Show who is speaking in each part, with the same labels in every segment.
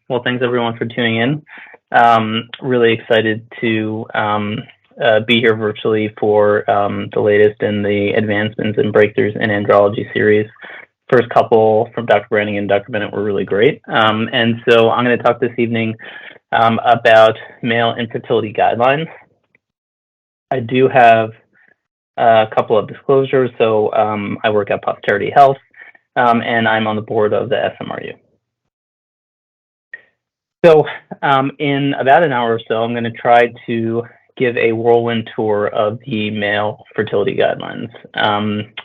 Speaker 1: Well, thanks everyone for tuning in. Really excited to be here virtually for the latest in the Advancements and Breakthroughs in Andrology series. First couple from Dr. Branning and Dr. Bennett were really great. And so I'm going to talk this evening about Male Infertility Guidelines. I do have a couple of disclosures. So I work at Posterity Health, and I'm on the board of the SMRU. So in about an hour or so, I'm going to try to give a whirlwind tour of the Male Fertility Guidelines,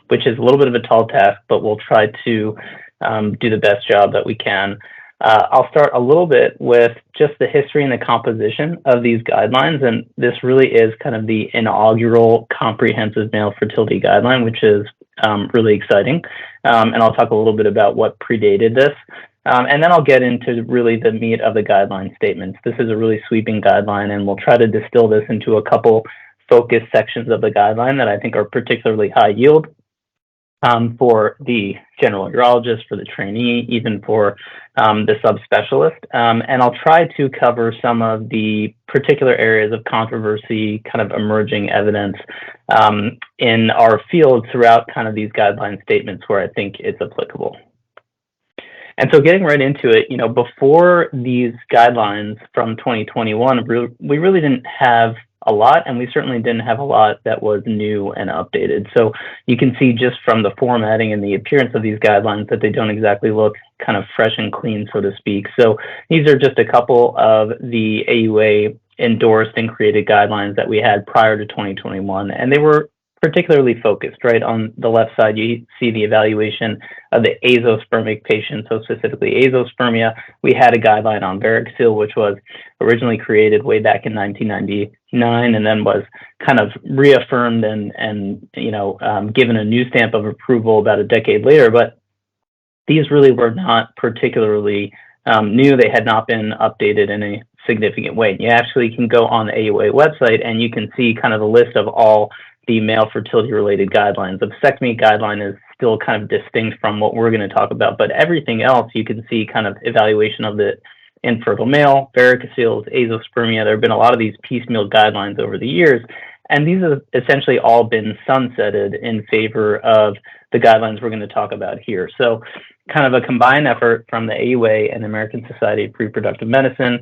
Speaker 1: which is a little bit of a tall task, but we'll try to do the best job that we can. I'll start a little bit with just the history and the composition of these guidelines, and this really is kind of the inaugural comprehensive male fertility guideline, which is really exciting. And I'll talk a little bit about what predated this. And then I'll get into really the meat of the guideline statements. This is a really sweeping guideline, and we'll try to distill this into a couple focused sections of the guideline that I think are particularly high yield for the general urologist, for the trainee, even for the subspecialist. And I'll try to cover some of the particular areas of controversy, kind of emerging evidence in our field throughout kind of these guideline statements where I think it's applicable. And so getting right into it, you know, before these guidelines from 2021, we really didn't have a lot, and we certainly didn't have a lot that was new and updated. So you can see just from the formatting and the appearance of these guidelines that they don't exactly look kind of fresh and clean, so to speak. So these are just a couple of the AUA endorsed and created guidelines that we had prior to 2021, and they were particularly focused. Right on the left side, you see the evaluation of the azospermic patients, so specifically azospermia. We had a guideline on varicocele, which was originally created way back in 1999, and then was kind of reaffirmed and given a new stamp of approval about a decade later. But these really were not particularly new. They had not been updated in a significant way. You actually can go on the AUA website and you can see kind of a list of all the male fertility related guidelines. The vasectomy guideline is still kind of distinct from what we're going to talk about, but everything else you can see kind of evaluation of the infertile male, varicoceles, azospermia. There have been a lot of these piecemeal guidelines over the years, and these have essentially all been sunsetted in favor of the guidelines we're going to talk about here. So kind of a combined effort from the AUA and the American Society of Reproductive Medicine.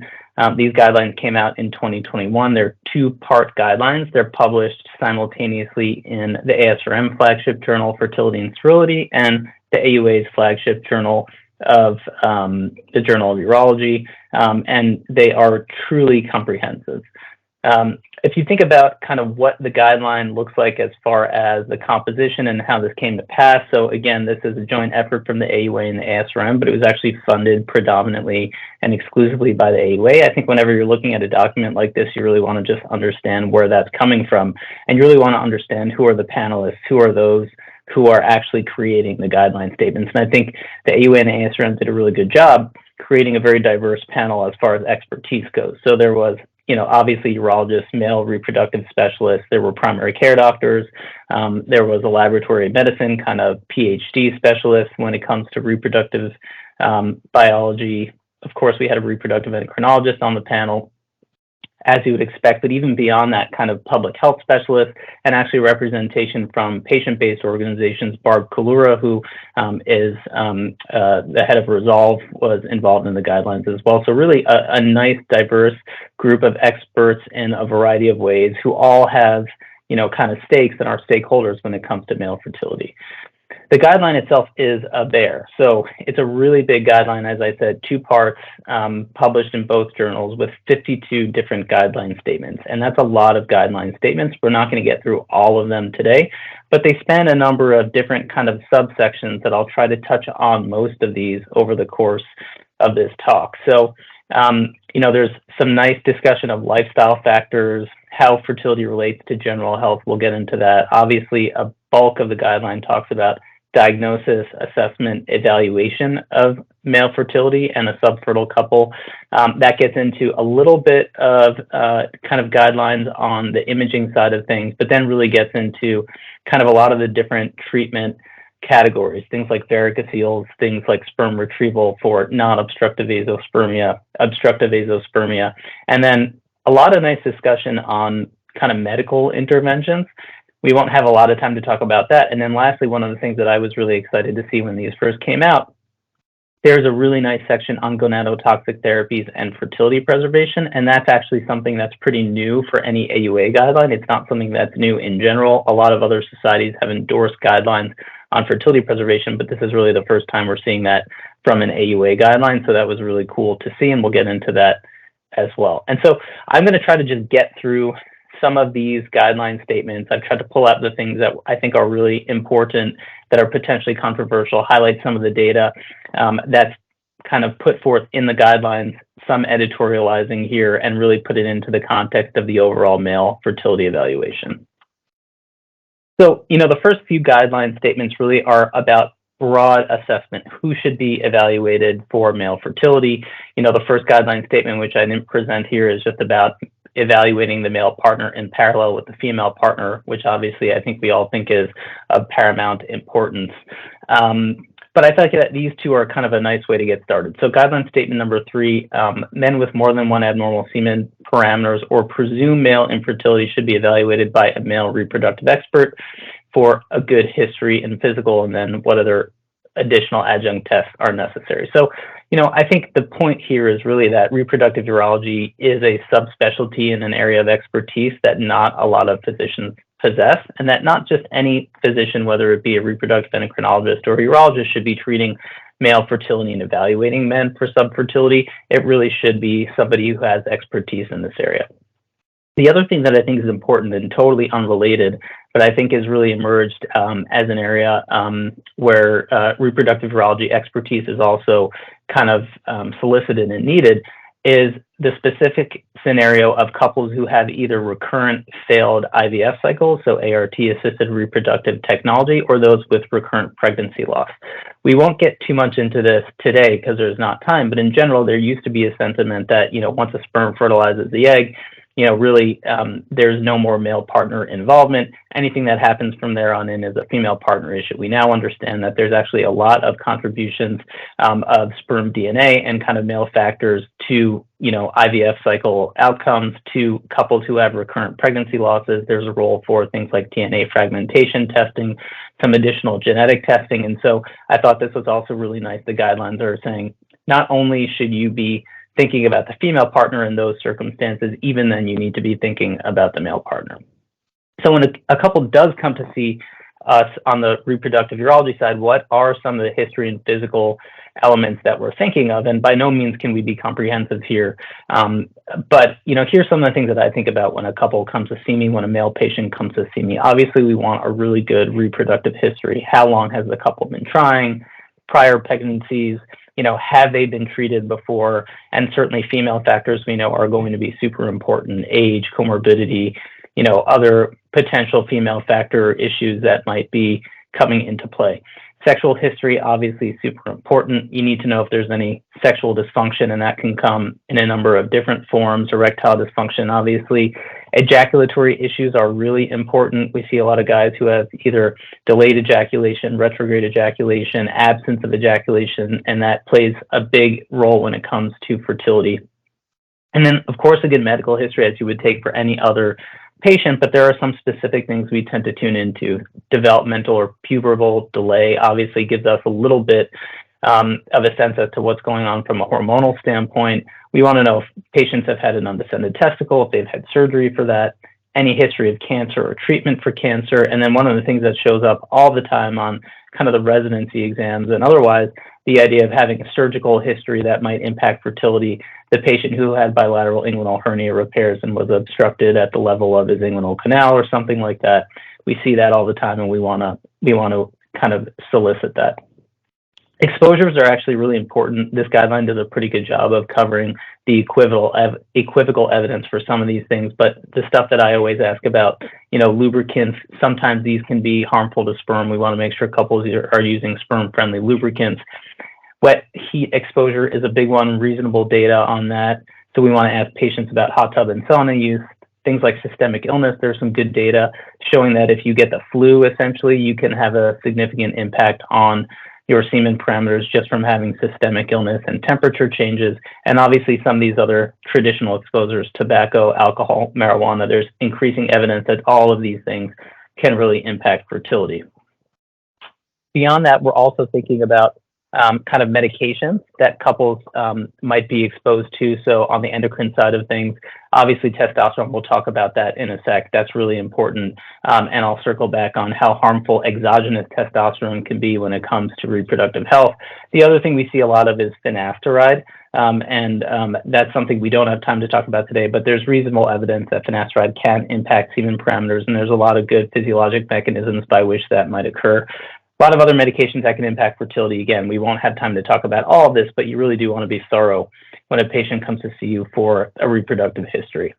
Speaker 1: These guidelines came out in 2021. They're two-part guidelines. They're published simultaneously in the ASRM flagship journal, Fertility and Sterility, and the AUA's flagship journal of the Journal of Urology, and they are truly comprehensive. If you think about kind of what the guideline looks like as far as the composition and how this came to pass, so again, this is a joint effort from the AUA and the ASRM, but it was actually funded predominantly and exclusively by the AUA. I think whenever you're looking at a document like this, you really want to just understand where that's coming from, and you really want to understand who are the panelists, who are those who are actually creating the guideline statements. And I think the AUA and the ASRM did a really good job creating a very diverse panel as far as expertise goes. So there was obviously urologists, male reproductive specialists, there were primary care doctors, there was a laboratory medicine kind of PhD specialist when it comes to reproductive biology. Of course, we had a reproductive endocrinologist on the panel, as you would expect, but even beyond that, kind of public health specialist, and actually representation from patient-based organizations. Barb Kalura, who is the head of Resolve, was involved in the guidelines as well. So really a nice, diverse group of experts in a variety of ways who all have, kind of stakes and are stakeholders when it comes to male fertility. The guideline itself is a bear. So it's a really big guideline, as I said, two parts, published in both journals with 52 different guideline statements. And that's a lot of guideline statements. We're not going to get through all of them today, but they span a number of different kind of subsections that I'll try to touch on most of these over the course of this talk. So, there's some nice discussion of lifestyle factors, how fertility relates to general health. We'll get into that. Obviously, a bulk of the guideline talks about diagnosis, assessment, evaluation of male fertility and a subfertile couple. That gets into a little bit of kind of guidelines on the imaging side of things, but then really gets into kind of a lot of the different treatment categories, things like varicoceles, things like sperm retrieval for non-obstructive azoospermia, obstructive azoospermia, and then a lot of nice discussion on kind of medical interventions. We won't have a lot of time to talk about that. And then lastly, one of the things that I was really excited to see when these first came out, there's a really nice section on gonadotoxic therapies and fertility preservation, and that's actually something that's pretty new for any AUA guideline. It's not something that's new in general. A lot of other societies have endorsed guidelines on fertility preservation, but this is really the first time we're seeing that from an AUA guideline, so that was really cool to see, and we'll get into that as well. And so I'm going to try to just get through some of these guideline statements. I've tried to pull out the things that I think are really important, that are potentially controversial, highlight some of the data that's kind of put forth in the guidelines, some editorializing here, and really put it into the context of the overall male fertility evaluation. So, the first few guideline statements really are about broad assessment, who should be evaluated for male fertility. The first guideline statement, which I didn't present here, is just about evaluating the male partner in parallel with the female partner, which obviously I think we all think is of paramount importance. But I feel like that these two are kind of a nice way to get started. So guideline statement number 3, men with more than one abnormal semen parameters or presumed male infertility should be evaluated by a male reproductive expert for a good history and physical, and then what other additional adjunct tests are necessary. So, I think the point here is really that reproductive urology is a subspecialty in an area of expertise that not a lot of physicians possess, and that not just any physician, whether it be a reproductive endocrinologist or a urologist, should be treating male fertility and evaluating men for subfertility. It really should be somebody who has expertise in this area. The other thing that I think is important and totally unrelated, but I think has really emerged as an area where reproductive urology expertise is also kind of solicited and needed, is the specific scenario of couples who have either recurrent failed IVF cycles, so ART-assisted reproductive technology, or those with recurrent pregnancy loss. We won't get too much into this today because there's not time, but in general, there used to be a sentiment that, once a sperm fertilizes the egg, really there's no more male partner involvement. Anything that happens from there on in is a female partner issue. We now understand that there's actually a lot of contributions of sperm DNA and kind of male factors to, IVF cycle outcomes, to couples who have recurrent pregnancy losses. There's a role for things like DNA fragmentation testing, some additional genetic testing. And so I thought this was also really nice. The guidelines are saying not only should you be thinking about the female partner in those circumstances, even then you need to be thinking about the male partner. So when a couple does come to see us on the reproductive urology side, what are some of the history and physical elements that we're thinking of? And by no means can we be comprehensive here. But, here's some of the things that I think about when a couple comes to see me, when a male patient comes to see me. Obviously, we want a really good reproductive history. How long has the couple been trying? Prior pregnancies? Have they been treated before? And certainly female factors we know are going to be super important: age, comorbidity, other potential female factor issues that might be coming into play. Sexual history, obviously super important. You need to know if there's any sexual dysfunction, and that can come in a number of different forms. Erectile dysfunction, obviously. Ejaculatory issues are really important. We see a lot of guys who have either delayed ejaculation, retrograde ejaculation, absence of ejaculation, and that plays a big role when it comes to fertility. And then, of course, a good medical history, as you would take for any other patient, but there are some specific things we tend to tune into. Developmental or pubertal delay obviously gives us a little bit of a sense as to what's going on from a hormonal standpoint. We want to know if patients have had an undescended testicle, if they've had surgery for that, any history of cancer or treatment for cancer. And then one of the things that shows up all the time on kind of the residency exams and otherwise, the idea of having a surgical history that might impact fertility. The patient who had bilateral inguinal hernia repairs and was obstructed at the level of his inguinal canal or something like that. We see that all the time, and we want to kind of solicit that. Exposures are actually really important. This guideline does a pretty good job of covering the equivocal evidence for some of these things, but the stuff that I always ask about, lubricants, sometimes these can be harmful to sperm. We want to make sure couples are using sperm-friendly lubricants. Wet heat exposure is a big one, reasonable data on that. So we want to ask patients about hot tub and sauna use, things like systemic illness. There's some good data showing that if you get the flu, essentially, you can have a significant impact on your semen parameters just from having systemic illness and temperature changes. And obviously some of these other traditional exposures, tobacco, alcohol, marijuana, there's increasing evidence that all of these things can really impact fertility. Beyond that, we're also thinking about kind of medications that couples might be exposed to. So on the endocrine side of things, obviously testosterone, we'll talk about that in a sec. That's really important. And I'll circle back on how harmful exogenous testosterone can be when it comes to reproductive health. The other thing we see a lot of is finasteride. That's something we don't have time to talk about today, but there's reasonable evidence that finasteride can impact semen parameters, and there's a lot of good physiologic mechanisms by which that might occur. A lot of other medications that can impact fertility. Again, we won't have time to talk about all of this, but you really do want to be thorough when a patient comes to see you for a reproductive history.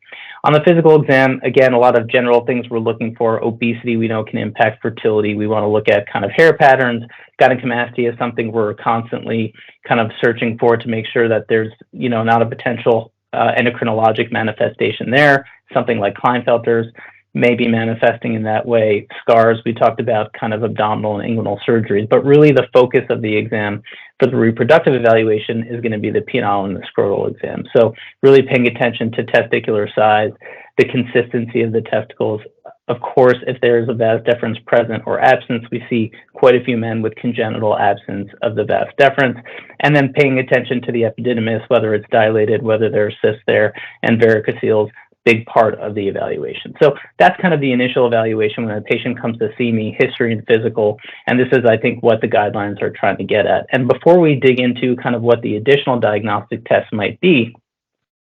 Speaker 1: On the physical exam, again, a lot of general things we're looking for. Obesity, we know, can impact fertility. We want to look at kind of hair patterns. Gynecomastia is something we're constantly kind of searching for to make sure that there's, not a potential endocrinologic manifestation there. Something like Klinefelter's may be manifesting in that way. Scars, we talked about kind of abdominal and inguinal surgeries, but really the focus of the exam for the reproductive evaluation is going to be the penile and the scrotal exam. So really paying attention to testicular size, the consistency of the testicles. Of course, if there's a vas deferens present or absence, we see quite a few men with congenital absence of the vas deferens, and then paying attention to the epididymis, whether it's dilated, whether there are cysts there, and varicoceles, big part of the evaluation. So that's kind of the initial evaluation when a patient comes to see me, history and physical, and this is, I think, what the guidelines are trying to get at. And before we dig into kind of what the additional diagnostic tests might be,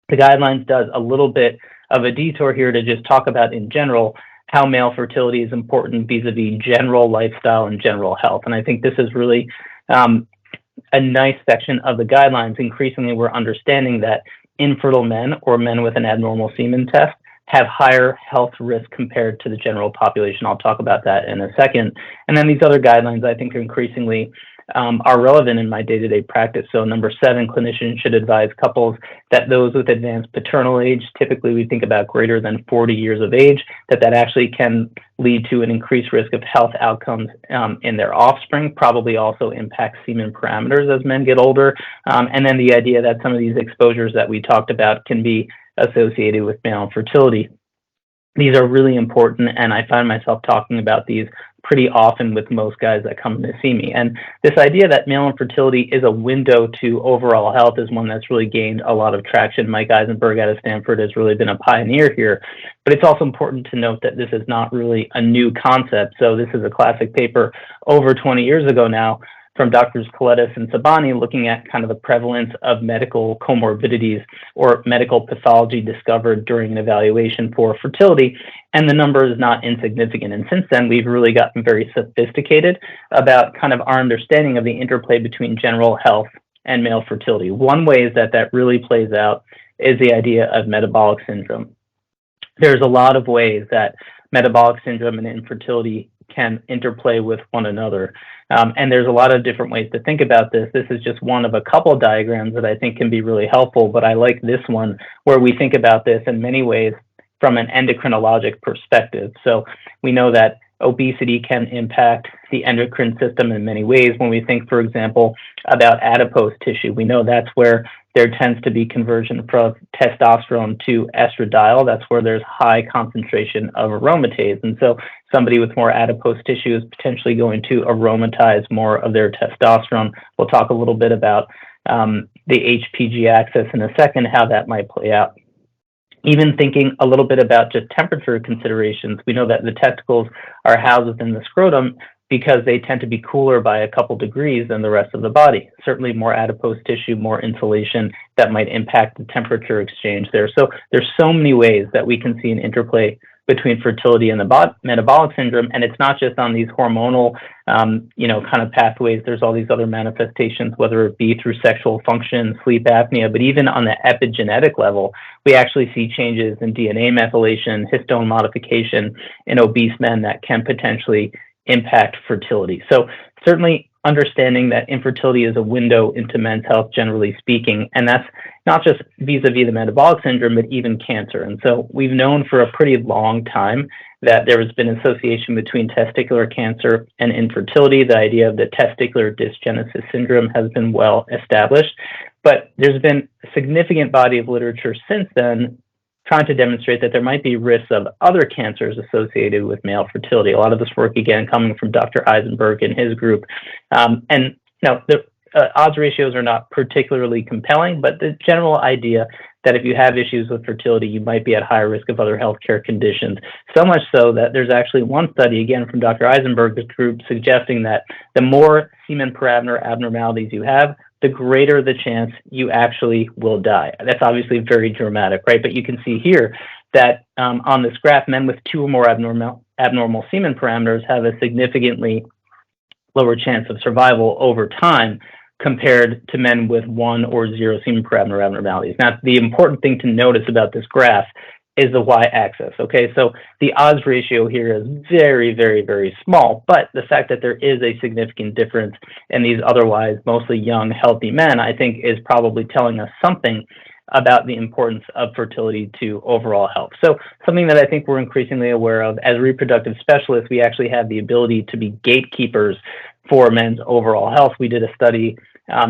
Speaker 1: the guidelines does a little bit of a detour here to just talk about in general how male fertility is important vis-a-vis general lifestyle and general health. And I think this is really a nice section of the guidelines. Increasingly, we're understanding that infertile men or men with an abnormal semen test have higher health risk compared to the general population. I'll talk about that in a second. And then these other guidelines, I think, are increasingly are relevant in my day-to-day practice. So number 7, clinicians should advise couples that those with advanced paternal age, typically we think about greater than 40 years of age, that actually can lead to an increased risk of health outcomes in their offspring, probably also impacts semen parameters as men get older. And then the idea that some of these exposures that we talked about can be associated with male infertility. These are really important, and I find myself talking about these pretty often with most guys that come to see me. And this idea that male infertility is a window to overall health is one that's really gained a lot of traction. Mike Eisenberg out of Stanford has really been a pioneer here, but it's also important to note that this is not really a new concept. So this is a classic paper over 20 years ago now from Drs. Koletis and Sabani, looking at kind of the prevalence of medical comorbidities or medical pathology discovered during an evaluation for fertility. And the number is not insignificant. And since then, we've really gotten very sophisticated about kind of our understanding of the interplay between general health and male fertility. One way is that really plays out is the idea of metabolic syndrome. There's a lot of ways that metabolic syndrome and infertility can interplay with one another. And there's a lot of different ways to think about this. This is just one of a couple of diagrams that I think can be really helpful, but I like this one where we think about this in many ways from an endocrinologic perspective. So we know that obesity can impact the endocrine system in many ways. When we think, for example, about adipose tissue, we know that's where there tends to be conversion from testosterone to estradiol. That's where there's high concentration of aromatase. And so somebody with more adipose tissue is potentially going to aromatize more of their testosterone. We'll talk a little bit about the HPG axis in a second, how that might play out. Even thinking a little bit about just temperature considerations, we know that the testicles are housed within the scrotum because they tend to be cooler by a couple degrees than the rest of the body. Certainly more adipose tissue, more insulation that might impact the temperature exchange there. So there's so many ways that we can see an interplay between fertility and the metabolic syndrome. And it's not just on these hormonal, kind of pathways. There's all these other manifestations, whether it be through sexual function, sleep apnea, but even on the epigenetic level, we actually see changes in DNA methylation, histone modification in obese men that can potentially impact fertility. So certainly understanding that infertility is a window into men's health, generally speaking, and that's not just vis-a-vis the metabolic syndrome, but even cancer. And so we've known for a pretty long time that there has been association between testicular cancer and infertility. The idea of the testicular dysgenesis syndrome has been well established, but there's been a significant body of literature since then trying to demonstrate that there might be risks of other cancers associated with male fertility. A lot of this work, again, coming from Dr. Eisenberg and his group. And the odds ratios are not particularly compelling, but the general idea that if you have issues with fertility, you might be at higher risk of other healthcare conditions. So much so that there's actually one study, again, from Dr. Eisenberg's group, suggesting that the more semen parameter abnormalities you have, the greater the chance you actually will die. That's obviously very dramatic, right? But you can see here that on this graph, men with 2 or more abnormal semen parameters have a significantly lower chance of survival over time compared to men with 1 or 0 semen parameter abnormalities. Now, the important thing to notice about this graph is the y-axis, okay? So the odds ratio here is very, very, very small, but the fact that there is a significant difference in these otherwise mostly young, healthy men, I think is probably telling us something about the importance of fertility to overall health. So something that I think we're increasingly aware of as reproductive specialists, we actually have the ability to be gatekeepers for men's overall health. We did a study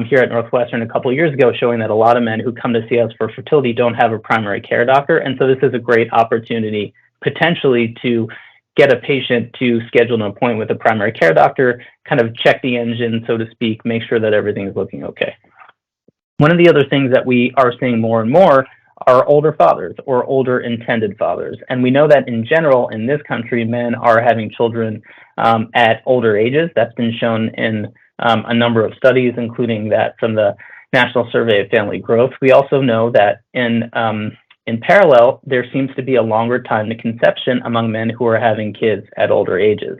Speaker 1: here at Northwestern a couple of years ago showing that a lot of men who come to see us for fertility don't have a primary care doctor. And so this is a great opportunity potentially to get a patient to schedule an appointment with a primary care doctor, kind of check the engine, so to speak, make sure that everything is looking okay. One of the other things that we are seeing more and more are older fathers or older intended fathers. And we know that in general, in this country, men are having children at older ages. That's been shown in a number of studies, including that from the National Survey of Family Growth. We also know that in parallel, there seems to be a longer time to conception among men who are having kids at older ages.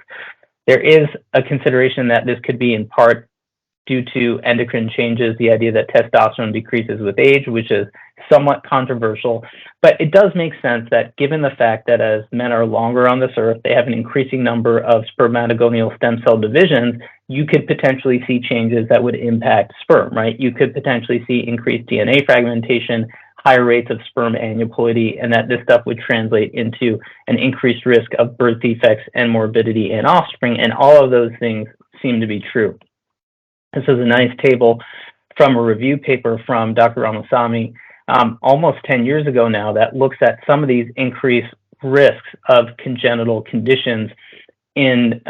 Speaker 1: There is a consideration that this could be in part due to endocrine changes, the idea that testosterone decreases with age, which is somewhat controversial. But it does make sense that given the fact that as men are longer on this earth, they have an increasing number of spermatogonial stem cell divisions, you could potentially see changes that would impact sperm, right? You could potentially see increased DNA fragmentation, higher rates of sperm aneuploidy, and that this stuff would translate into an increased risk of birth defects and morbidity in offspring. And all of those things seem to be true. This is a nice table from a review paper from Dr. Ramasamy almost 10 years ago now that looks at some of these increased risks of congenital conditions in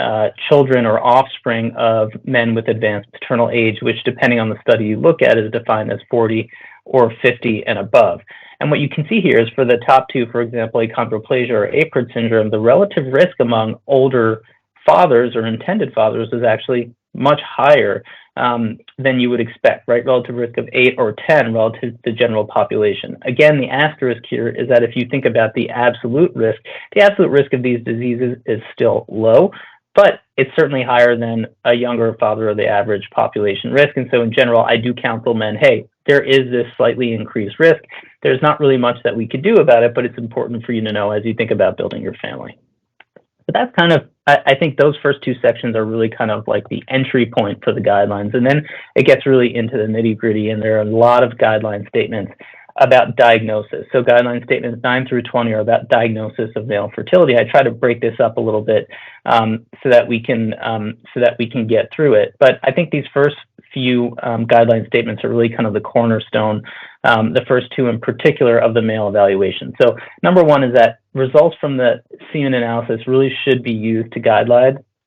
Speaker 1: children or offspring of men with advanced paternal age, which depending on the study you look at is defined as 40 or 50 and above. And what you can see here is for the top two, for example, achondroplasia or Apert syndrome, the relative risk among older fathers or intended fathers is actually much higher than you would expect, right? Relative risk of 8 or 10 relative to the general population. Again, the asterisk here is that if you think about the absolute risk of these diseases is still low, but it's certainly higher than a younger father or the average population risk. And so in general, I do counsel men, hey, there is this slightly increased risk. There's not really much that we could do about it, but it's important for you to know as you think about building your family. But that's kind of, I think those first two sections are really kind of like the entry point for the guidelines. And then it gets really into the nitty gritty, and there are a lot of guideline statements about diagnosis. So guideline statements 9 through 20 are about diagnosis of male fertility. I try to break this up a little bit so that we can get through it. But I think these first few guideline statements are really kind of the cornerstone, the first two in particular of the male evaluation. So number one is that results from the semen analysis really should be used to guide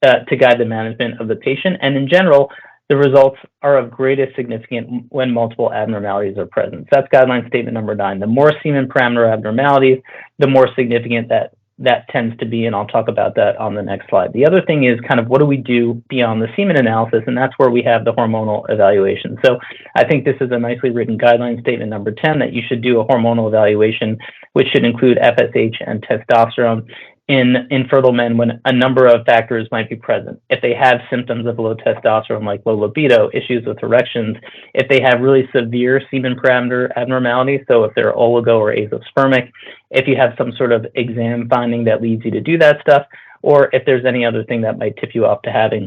Speaker 1: the management of the patient. And in general, the results are of greatest significance when multiple abnormalities are present. So that's guideline statement number 9. The more semen parameter abnormalities, the more significant that tends to be, and I'll talk about that on the next slide. The other thing is kind of what do we do beyond the semen analysis, and that's where we have the hormonal evaluation. So I think this is a nicely written guideline statement number 10 that you should do a hormonal evaluation, which should include FSH and testosterone in infertile men when a number of factors might be present. If they have symptoms of low testosterone like low libido, issues with erections, if they have really severe semen parameter abnormalities, so if they're oligo or azoospermic, if you have some sort of exam finding that leads you to do that stuff, or if there's any other thing that might tip you off to having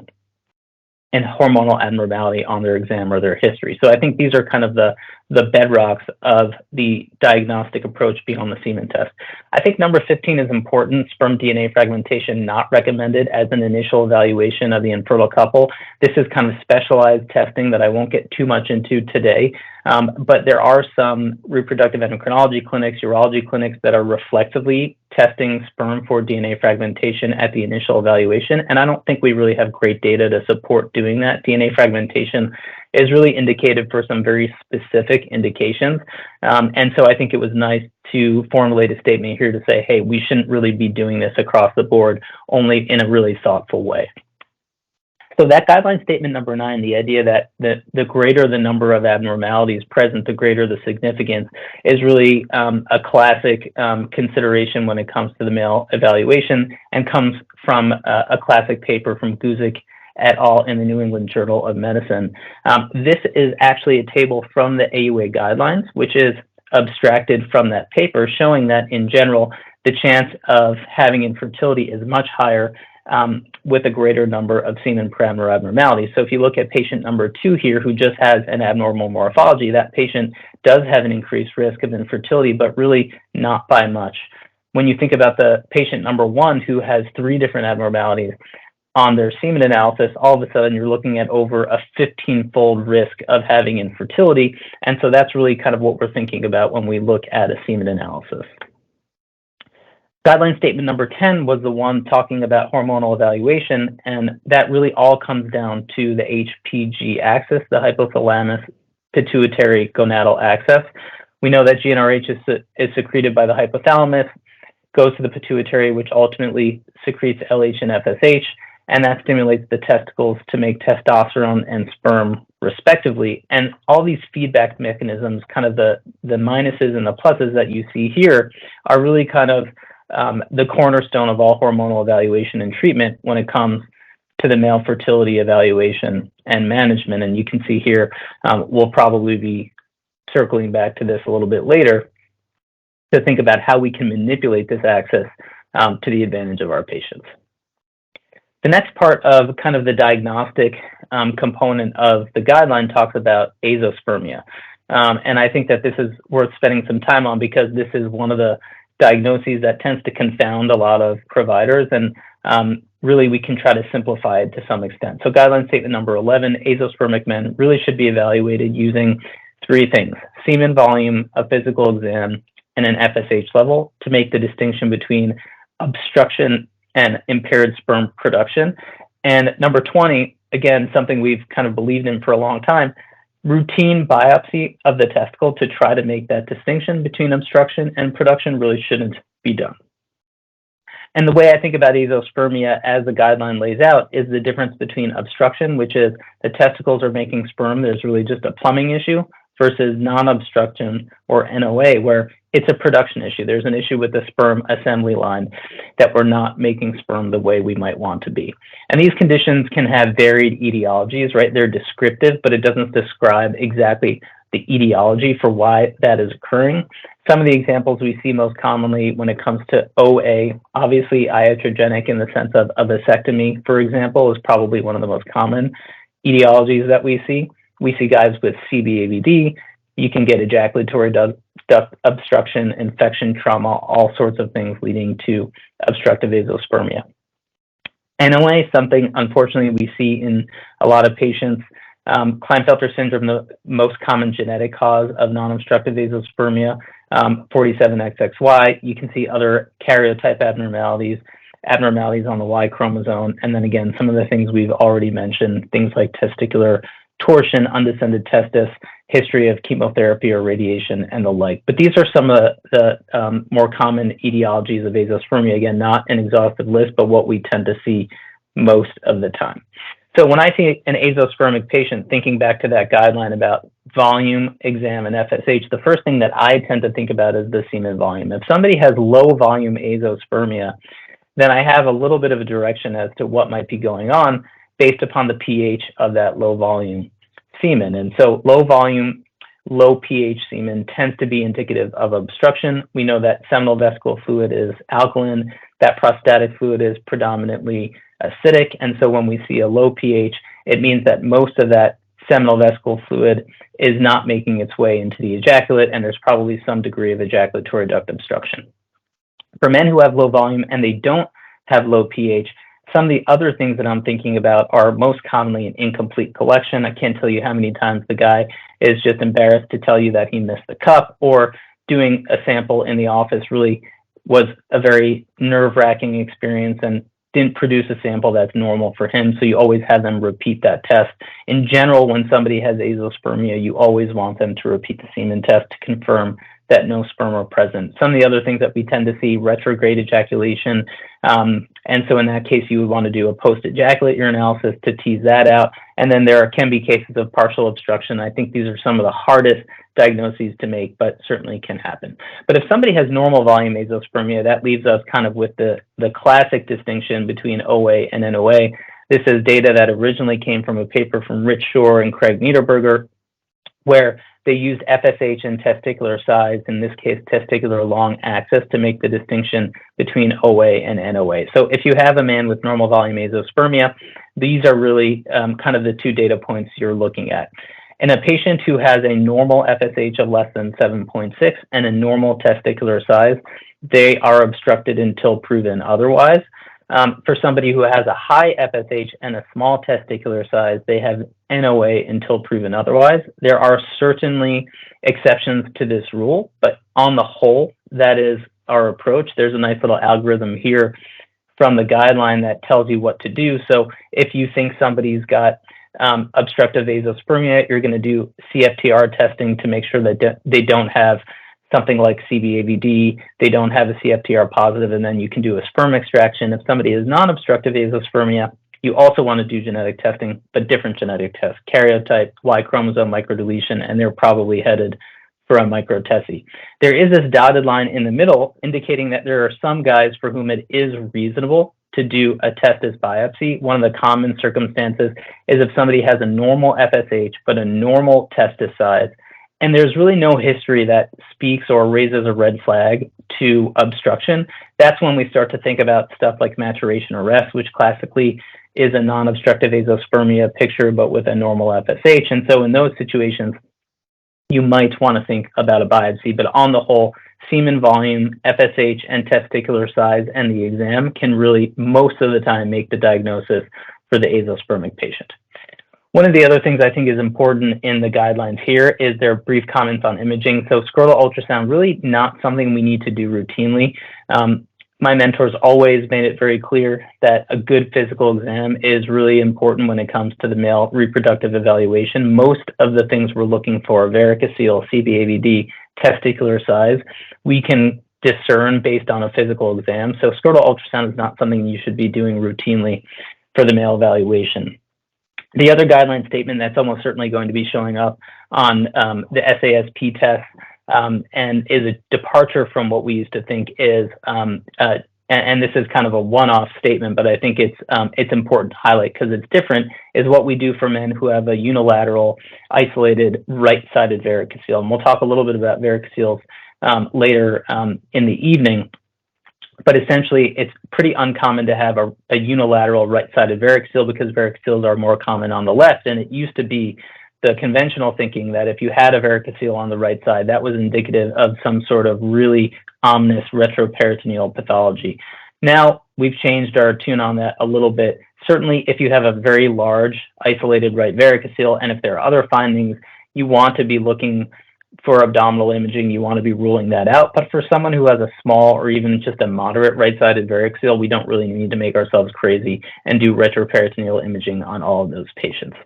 Speaker 1: and hormonal abnormality on their exam or their history. So I think these are kind of the bedrocks of the diagnostic approach beyond the semen test. I think number 15 is important. Sperm DNA fragmentation not recommended as an initial evaluation of the infertile couple. This is kind of specialized testing that I won't get too much into today, but there are some reproductive endocrinology clinics, urology clinics that are reflexively testing sperm for DNA fragmentation at the initial evaluation, and I don't think we really have great data to support doing that. DNA fragmentation is really indicated for some very specific indications, and so I think it was nice to formulate a statement here to say, hey, we shouldn't really be doing this across the board, only in a really thoughtful way. So that guideline statement number 9, the idea that the greater the number of abnormalities present, the greater the significance, is really a classic consideration when it comes to the male evaluation, and comes from a classic paper from Guzik et al. In the New England Journal of Medicine. This is actually a table from the AUA guidelines, which is abstracted from that paper, showing that in general, the chance of having infertility is much higher with a greater number of semen parameter abnormalities. So if you look at patient number 2 here, who just has an abnormal morphology, that patient does have an increased risk of infertility, but really not by much. When you think about the patient number 1, who has 3 different abnormalities on their semen analysis, all of a sudden you're looking at over a 15-fold risk of having infertility. And so that's really kind of what we're thinking about when we look at a semen analysis. Guideline statement number 10 was the one talking about hormonal evaluation, and that really all comes down to the HPG axis, the hypothalamus pituitary gonadal axis. We know that GnRH is secreted by the hypothalamus, goes to the pituitary, which ultimately secretes LH and FSH, and that stimulates the testicles to make testosterone and sperm respectively. And all these feedback mechanisms, kind of the minuses and the pluses that you see here, are really kind of the cornerstone of all hormonal evaluation and treatment when it comes to the male fertility evaluation and management. And you can see here, we'll probably be circling back to this a little bit later to think about how we can manipulate this axis to the advantage of our patients. The next part of kind of the diagnostic component of the guideline talks about azoospermia. And I think that this is worth spending some time on, because this is one of the diagnoses that tends to confound a lot of providers, and really we can try to simplify it to some extent. So guideline statement number 11, azoospermic men really should be evaluated using 3 things: semen volume, a physical exam, and an FSH level, to make the distinction between obstruction and impaired sperm production. And number 20, again, something we've kind of believed in for a long time, routine biopsy of the testicle to try to make that distinction between obstruction and production really shouldn't be done. And the way I think about azoospermia as the guideline lays out is the difference between obstruction, which is the testicles are making sperm, there's really just a plumbing issue, versus non-obstruction, or NOA, where it's a production issue. There's an issue with the sperm assembly line that we're not making sperm the way we might want to be. And these conditions can have varied etiologies, right? They're descriptive, but it doesn't describe exactly the etiology for why that is occurring. Some of the examples we see most commonly when it comes to OA, obviously iatrogenic in the sense of a vasectomy, for example, is probably one of the most common etiologies that we see. We see guys with CBAVD. You can get ejaculatory duct obstruction, infection, trauma, all sorts of things leading to obstructive azoospermia. NOA, something unfortunately we see in a lot of patients. Klinefelter syndrome, the most common genetic cause of non-obstructive azoospermia, 47XXY. You can see other karyotype abnormalities on the Y chromosome, and then again, some of the things we've already mentioned, things like testicular torsion, undescended testis, history of chemotherapy or radiation, and the like. But these are some of the more common etiologies of azoospermia. Again, not an exhaustive list, but what we tend to see most of the time. So when I see an azoospermic patient, thinking back to that guideline about volume, exam, and FSH, the first thing that I tend to think about is the semen volume. If somebody has low volume azoospermia, then I have a little bit of a direction as to what might be going on based upon the pH of that low volume semen. And so low volume, low pH semen tends to be indicative of obstruction. We know that seminal vesicle fluid is alkaline, that prostatic fluid is predominantly acidic. And so when we see a low pH it means that most of that seminal vesicle fluid is not making its way into the ejaculate, and there's probably some degree of ejaculatory duct obstruction. For men who have low volume and they don't have low pH, some of the other things that I'm thinking about are most commonly an incomplete collection. I can't tell you how many times the guy is just embarrassed to tell you that he missed the cup, or doing a sample in the office really was a very nerve-wracking experience and didn't produce a sample that's normal for him, so you always have them repeat that test. In general, when somebody has azoospermia, you always want them to repeat the semen test to confirm that no sperm are present. Some of the other things that we tend to see, retrograde ejaculation, and so in that case, you would want to do a post-ejaculate urinalysis to tease that out. And then there can be cases of partial obstruction. I think these are some of the hardest diagnoses to make, but certainly can happen. But if somebody has normal volume azoospermia, that leaves us kind of with the classic distinction between OA and NOA. This is data that originally came from a paper from Rich Shore and Craig Niederberger, where they used FSH and testicular size, in this case, testicular long axis, to make the distinction between OA and NOA. So if you have a man with normal volume azoospermia, these are really kind of the two data points you're looking at. In a patient who has a normal FSH of less than 7.6 and a normal testicular size, they are obstructed until proven otherwise. For somebody who has a high FSH and a small testicular size, they have NOA until proven otherwise. There are certainly exceptions to this rule, but on the whole, that is our approach. There's a nice little algorithm here from the guideline that tells you what to do. So if you think somebody's got obstructive azoospermia, you're going to do CFTR testing to make sure that they don't have something like CBAVD, they don't have a CFTR positive, and then you can do a sperm extraction. If somebody is non-obstructive azoospermia, you also want to do genetic testing, but different genetic tests, karyotype, Y chromosome microdeletion, and they're probably headed for a microtessie. There is this dotted line in the middle indicating that there are some guys for whom it is reasonable to do a testis biopsy. One of the common circumstances is if somebody has a normal FSH, but a normal testis size, and there's really no history that speaks or raises a red flag to obstruction, that's when we start to think about stuff like maturation arrest, which classically is a non-obstructive azoospermia picture, but with a normal FSH. And so in those situations, you might want to think about a biopsy. But on the whole, semen volume, FSH, and testicular size and the exam can really, most of the time, make the diagnosis for the azoospermic patient. One of the other things I think is important in the guidelines here is their brief comments on imaging. So scrotal ultrasound, really not something we need to do routinely. My mentors always made it very clear that a good physical exam is really important when it comes to the male reproductive evaluation. Most of the things we're looking for, varicocele, CBAVD, testicular size, we can discern based on a physical exam. So scrotal ultrasound is not something you should be doing routinely for the male evaluation. The other guideline statement that's almost certainly going to be showing up on the SASP test and is a departure from what we used to think is, and this is kind of a one-off statement, but I think it's important to highlight because it's different, is what we do for men who have a unilateral, isolated, right-sided varicocele. And we'll talk a little bit about varicoceles later in the evening. But essentially, it's pretty uncommon to have a unilateral right-sided varicocele because varicoceles are more common on the left. And it used to be the conventional thinking that if you had a varicocele on the right side, that was indicative of some sort of really ominous retroperitoneal pathology. Now, we've changed our tune on that a little bit. Certainly, if you have a very large, isolated right varicocele, and if there are other findings, you want to be looking for abdominal imaging, you want to be ruling that out. But for someone who has a small or even just a moderate right-sided varicocele, we don't really need to make ourselves crazy and do retroperitoneal imaging on all of those patients.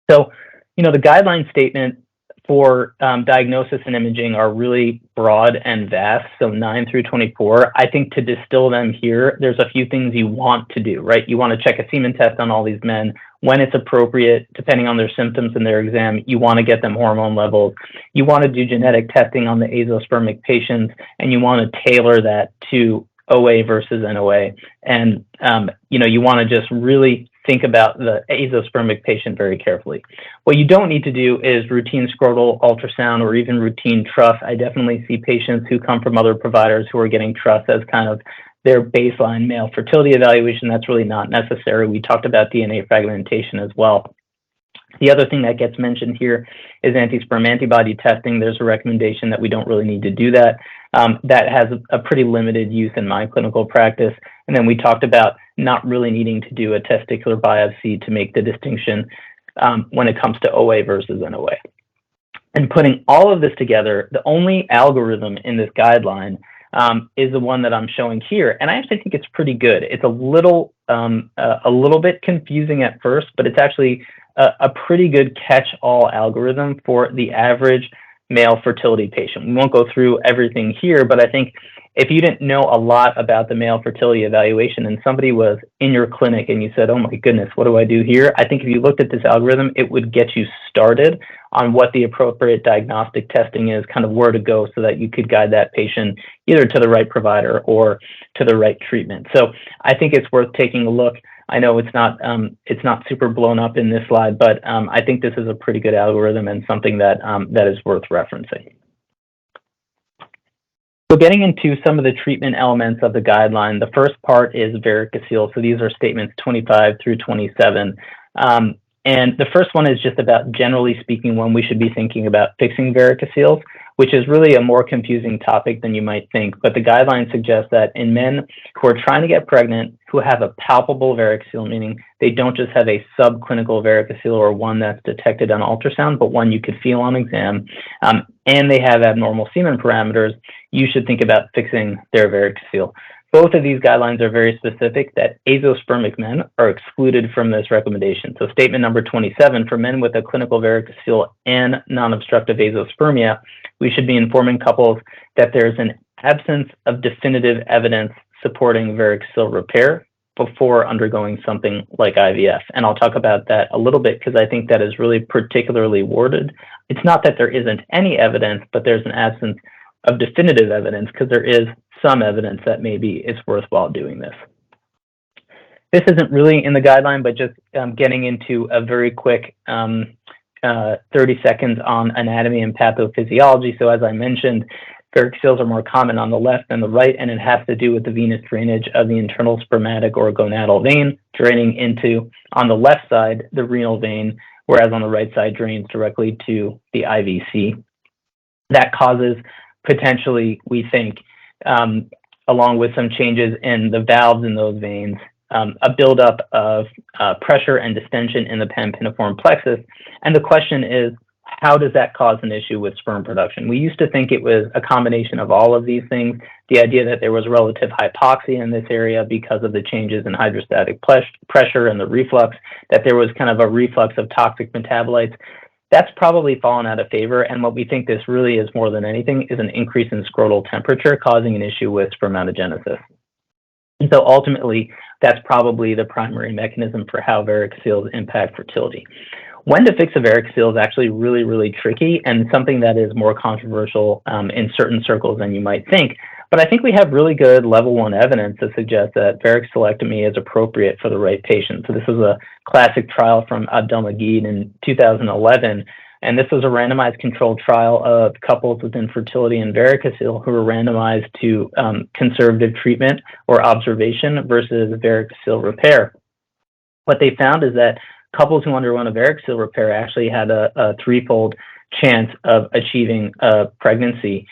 Speaker 1: So, the guideline statement for diagnosis and imaging are really broad and vast, so 9 through 24. I think to distill them here, there's a few things you want to do, right? You want to check a semen test on all these men when it's appropriate, depending on their symptoms and their exam. You want to get them hormone levels. You want to do genetic testing on the azoospermic patients, and you want to tailor that to OA versus NOA. And, you want to just really think about the azoospermic patient very carefully. What you don't need to do is routine scrotal ultrasound or even routine truss. I definitely see patients who come from other providers who are getting truss as kind of their baseline male fertility evaluation. That's really not necessary. We talked about DNA fragmentation as well. The other thing that gets mentioned here is anti-sperm antibody testing. There's a recommendation that we don't really need to do that. That has a pretty limited use in my clinical practice. And then we talked about not really needing to do a testicular biopsy to make the distinction when it comes to OA versus NOA. And putting all of this together, the only algorithm in this guideline is the one that I'm showing here, and I actually think it's pretty good. It's a little bit confusing at first, but it's actually a pretty good catch-all algorithm for the average male fertility patient. We won't go through everything here, but I think if you didn't know a lot about the male fertility evaluation and somebody was in your clinic and you said, oh my goodness, what do I do here? I think if you looked at this algorithm, it would get you started on what the appropriate diagnostic testing is, kind of where to go so that you could guide that patient either to the right provider or to the right treatment. So I think it's worth taking a look. I know it's not super blown up in this slide, but I think this is a pretty good algorithm and something that that is worth referencing. So getting into some of the treatment elements of the guideline, the first part is varicocele. So these are statements 25 through 27. And the first one is just about, generally speaking, when we should be thinking about fixing varicoceles, which is really a more confusing topic than you might think. But the guidelines suggest that in men who are trying to get pregnant, who have a palpable varicocele, meaning they don't just have a subclinical varicocele or one that's detected on ultrasound, but one you could feel on exam, and they have abnormal semen parameters, you should think about fixing their varicocele. Both of these guidelines are very specific that azoospermic men are excluded from this recommendation. So statement number 27, for men with a clinical varicocele and non-obstructive azoospermia, we should be informing couples that there's an absence of definitive evidence supporting varicocele repair before undergoing something like IVF. And I'll talk about that a little bit because I think that is really particularly worded. It's not that there isn't any evidence, but there's an absence of definitive evidence because there is some evidence that maybe it's worthwhile doing this. This isn't really in the guideline, but just getting into a very quick 30 seconds on anatomy and pathophysiology. So as I mentioned, varicoceles are more common on the left than the right, and it has to do with the venous drainage of the internal spermatic or gonadal vein draining into, on the left side, the renal vein, whereas on the right side drains directly to the IVC. That causes potentially, we think, along with some changes in the valves in those veins, a buildup of pressure and distension in the pampiniform plexus. And the question is, how does that cause an issue with sperm production? We used to think it was a combination of all of these things, the idea that there was relative hypoxia in this area because of the changes in hydrostatic pressure and the reflux, that there was kind of a reflux of toxic metabolites. That's probably fallen out of favor, and what we think this really is more than anything is an increase in scrotal temperature causing an issue with spermatogenesis. And so ultimately, that's probably the primary mechanism for how varicoceles impact fertility. When to fix a varicocele is actually really, really tricky and something that is more controversial in certain circles than you might think. But I think we have really good level 1 evidence to suggest that varicocelectomy is appropriate for the right patient. So this was a classic trial from Abdelmajid in 2011, and this was a randomized controlled trial of couples with infertility and varicocele who were randomized to conservative treatment or observation versus varicocele repair. What they found is that couples who underwent a varicocele repair actually had a threefold chance of achieving a pregnancy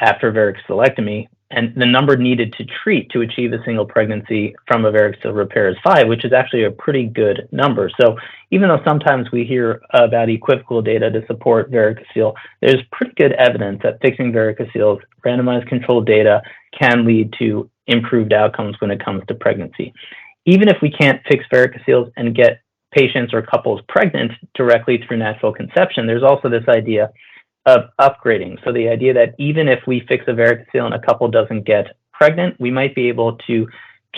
Speaker 1: after varicocelectomy, and the number needed to treat to achieve a single pregnancy from a varicocele repair is 5, which is actually a pretty good number. So even though sometimes we hear about equivocal data to support varicocele, there's pretty good evidence that fixing varicoceles, randomized controlled data, can lead to improved outcomes when it comes to pregnancy. Even if we can't fix varicoceles and get patients or couples pregnant directly through natural conception, there's also this idea of upgrading. So the idea that even if we fix a varicocele and a couple doesn't get pregnant, we might be able to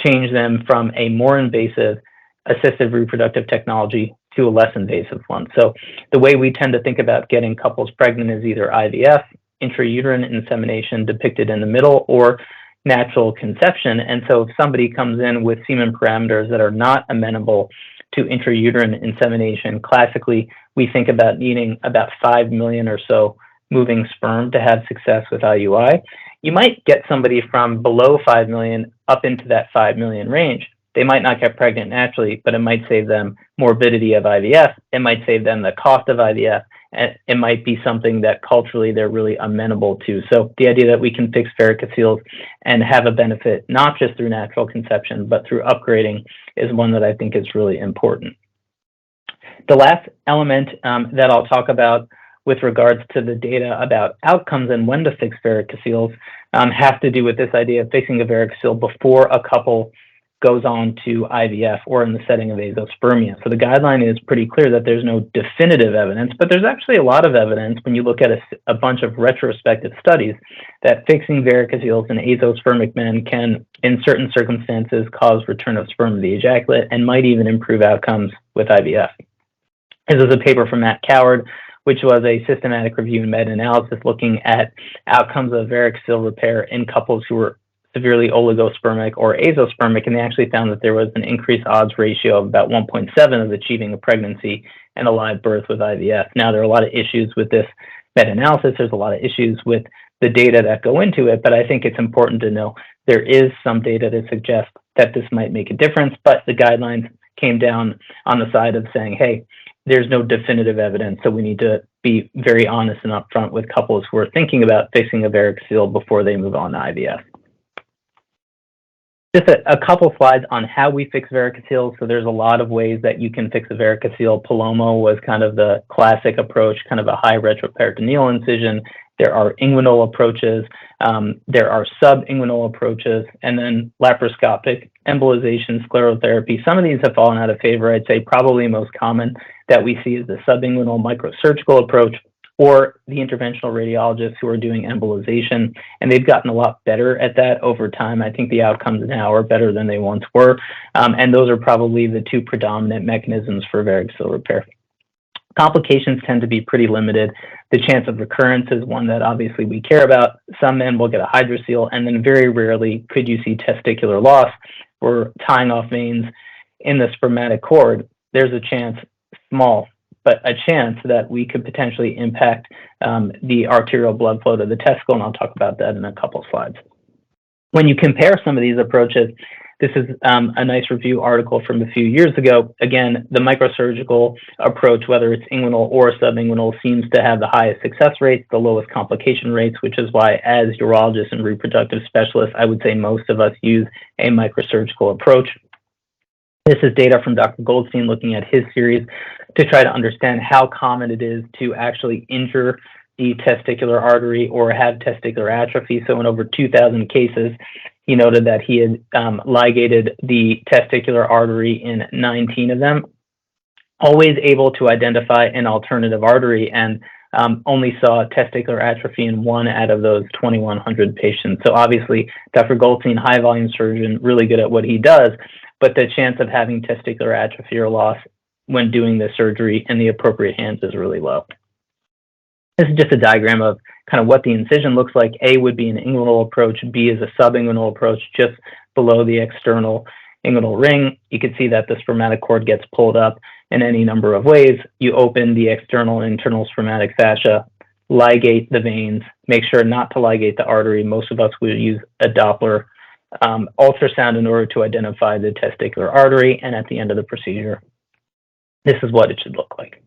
Speaker 1: change them from a more invasive assisted reproductive technology to a less invasive one. So the way we tend to think about getting couples pregnant is either IVF, intrauterine insemination depicted in the middle, or natural conception. And so if somebody comes in with semen parameters that are not amenable to intrauterine insemination, classically, we think about needing about 5 million or so moving sperm to have success with IUI. you might get somebody from below 5 million up into that 5 million range. They might not get pregnant naturally, but it might save them morbidity of IVF. It might save them the cost of IVF. And it might be something that culturally they're really amenable to. So the idea that we can fix varicoceles and have a benefit, not just through natural conception, but through upgrading, is one that I think is really important. The last element that I'll talk about with regards to the data about outcomes and when to fix varicoceles have to do with this idea of fixing a varicocele before a couple goes on to IVF or in the setting of azoospermia. So the guideline is pretty clear that there's no definitive evidence, but there's actually a lot of evidence when you look at a bunch of retrospective studies that fixing varicoceles in azoospermic men can, in certain circumstances, cause return of sperm to the ejaculate and might even improve outcomes with IVF. This is a paper from Matt Coward, which was a systematic review and meta-analysis looking at outcomes of varicocele repair in couples who were severely oligospermic or azoospermic, and they actually found that there was an increased odds ratio of about 1.7 of achieving a pregnancy and a live birth with IVF. Now, there are a lot of issues with this meta-analysis. There's a lot of issues with the data that go into it, but I think it's important to know there is some data that suggests that this might make a difference, but the guidelines came down on the side of saying, hey, there's no definitive evidence, so we need to be very honest and upfront with couples who are thinking about fixing a varicocele before they move on to IVF. Just a couple slides on how we fix varicoceles. So there's a lot of ways that you can fix a varicocele. Palomo was kind of the classic approach, kind of a high retroperitoneal incision. There are inguinal approaches, there are subinguinal approaches, and then laparoscopic embolization, sclerotherapy. Some of these have fallen out of favor. I'd say probably most common that we see is the subinguinal microsurgical approach, or the interventional radiologists who are doing embolization, and they've gotten a lot better at that over time. I think the outcomes now are better than they once were, and those are probably the two predominant mechanisms for varicocele repair. Complications tend to be pretty limited. The chance of recurrence is one that obviously we care about. Some men will get a hydrocele, and then very rarely could you see testicular loss or tying off veins in the spermatic cord. There's a chance, small, but a chance that we could potentially impact the arterial blood flow to the testicle, and I'll talk about that in a couple slides. When you compare some of these approaches, this is a nice review article from a few years ago. Again, the microsurgical approach, whether it's inguinal or subinguinal, seems to have the highest success rates, the lowest complication rates, which is why as urologists and reproductive specialists, I would say most of us use a microsurgical approach. This is data from Dr. Goldstein looking at his series to try to understand how common it is to actually injure the testicular artery or have testicular atrophy. So in over 2,000 cases, he noted that he had ligated the testicular artery in 19 of them, always able to identify an alternative artery, and only saw testicular atrophy in 1 out of those 2,100 patients. So obviously, Dr. Goldstein, high volume surgeon, really good at what he does, but the chance of having testicular atrophy or loss when doing the surgery in the appropriate hands is really low. This is just a diagram of kind of what the incision looks like. A would be an inguinal approach. B is a subinguinal approach just below the external inguinal ring. You can see that the spermatic cord gets pulled up in any number of ways. You open the external and internal spermatic fascia, ligate the veins, make sure not to ligate the artery. Most of us would use a Doppler ultrasound in order to identify the testicular artery, and at the end of the procedure, this is what it should look like.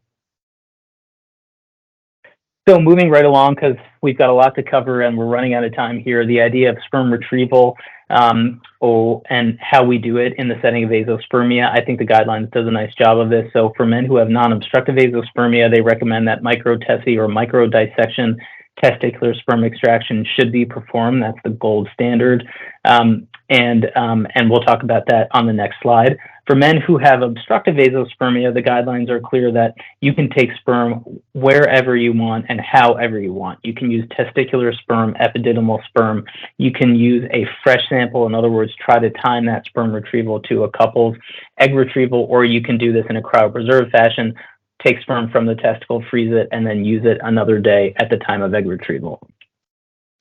Speaker 1: So moving right along, because we've got a lot to cover and we're running out of time here, the idea of sperm retrieval and how we do it in the setting of azoospermia, I think the guidelines does a nice job of this. So for men who have non-obstructive azoospermia, they recommend that microtesy or microdissection testicular sperm extraction should be performed. That's the gold standard. And we'll talk about that on the next slide. For men who have obstructive azoospermia, the guidelines are clear that you can take sperm wherever you want and however you want. You can use testicular sperm, epididymal sperm. You can use a fresh sample, in other words, try to time that sperm retrieval to a couple's egg retrieval, or you can do this in a cryopreserved fashion, take sperm from the testicle, freeze it, and then use it another day at the time of egg retrieval.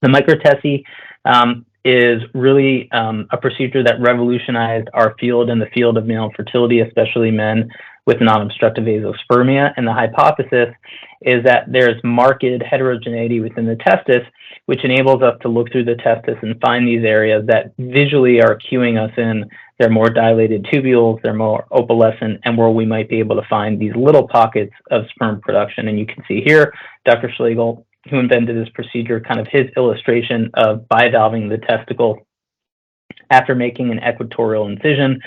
Speaker 1: The microtesy is really a procedure that revolutionized our field and the field of male infertility, especially men with non-obstructive azoospermia. And the hypothesis is that there's marked heterogeneity within the testis, which enables us to look through the testis and find these areas that visually are cueing us in. They're more dilated tubules, they're more opalescent, and where we might be able to find these little pockets of sperm production. And you can see here, Dr. Schlegel, who invented this procedure, kind of his illustration of bivalving the testicle after making an equatorial incision,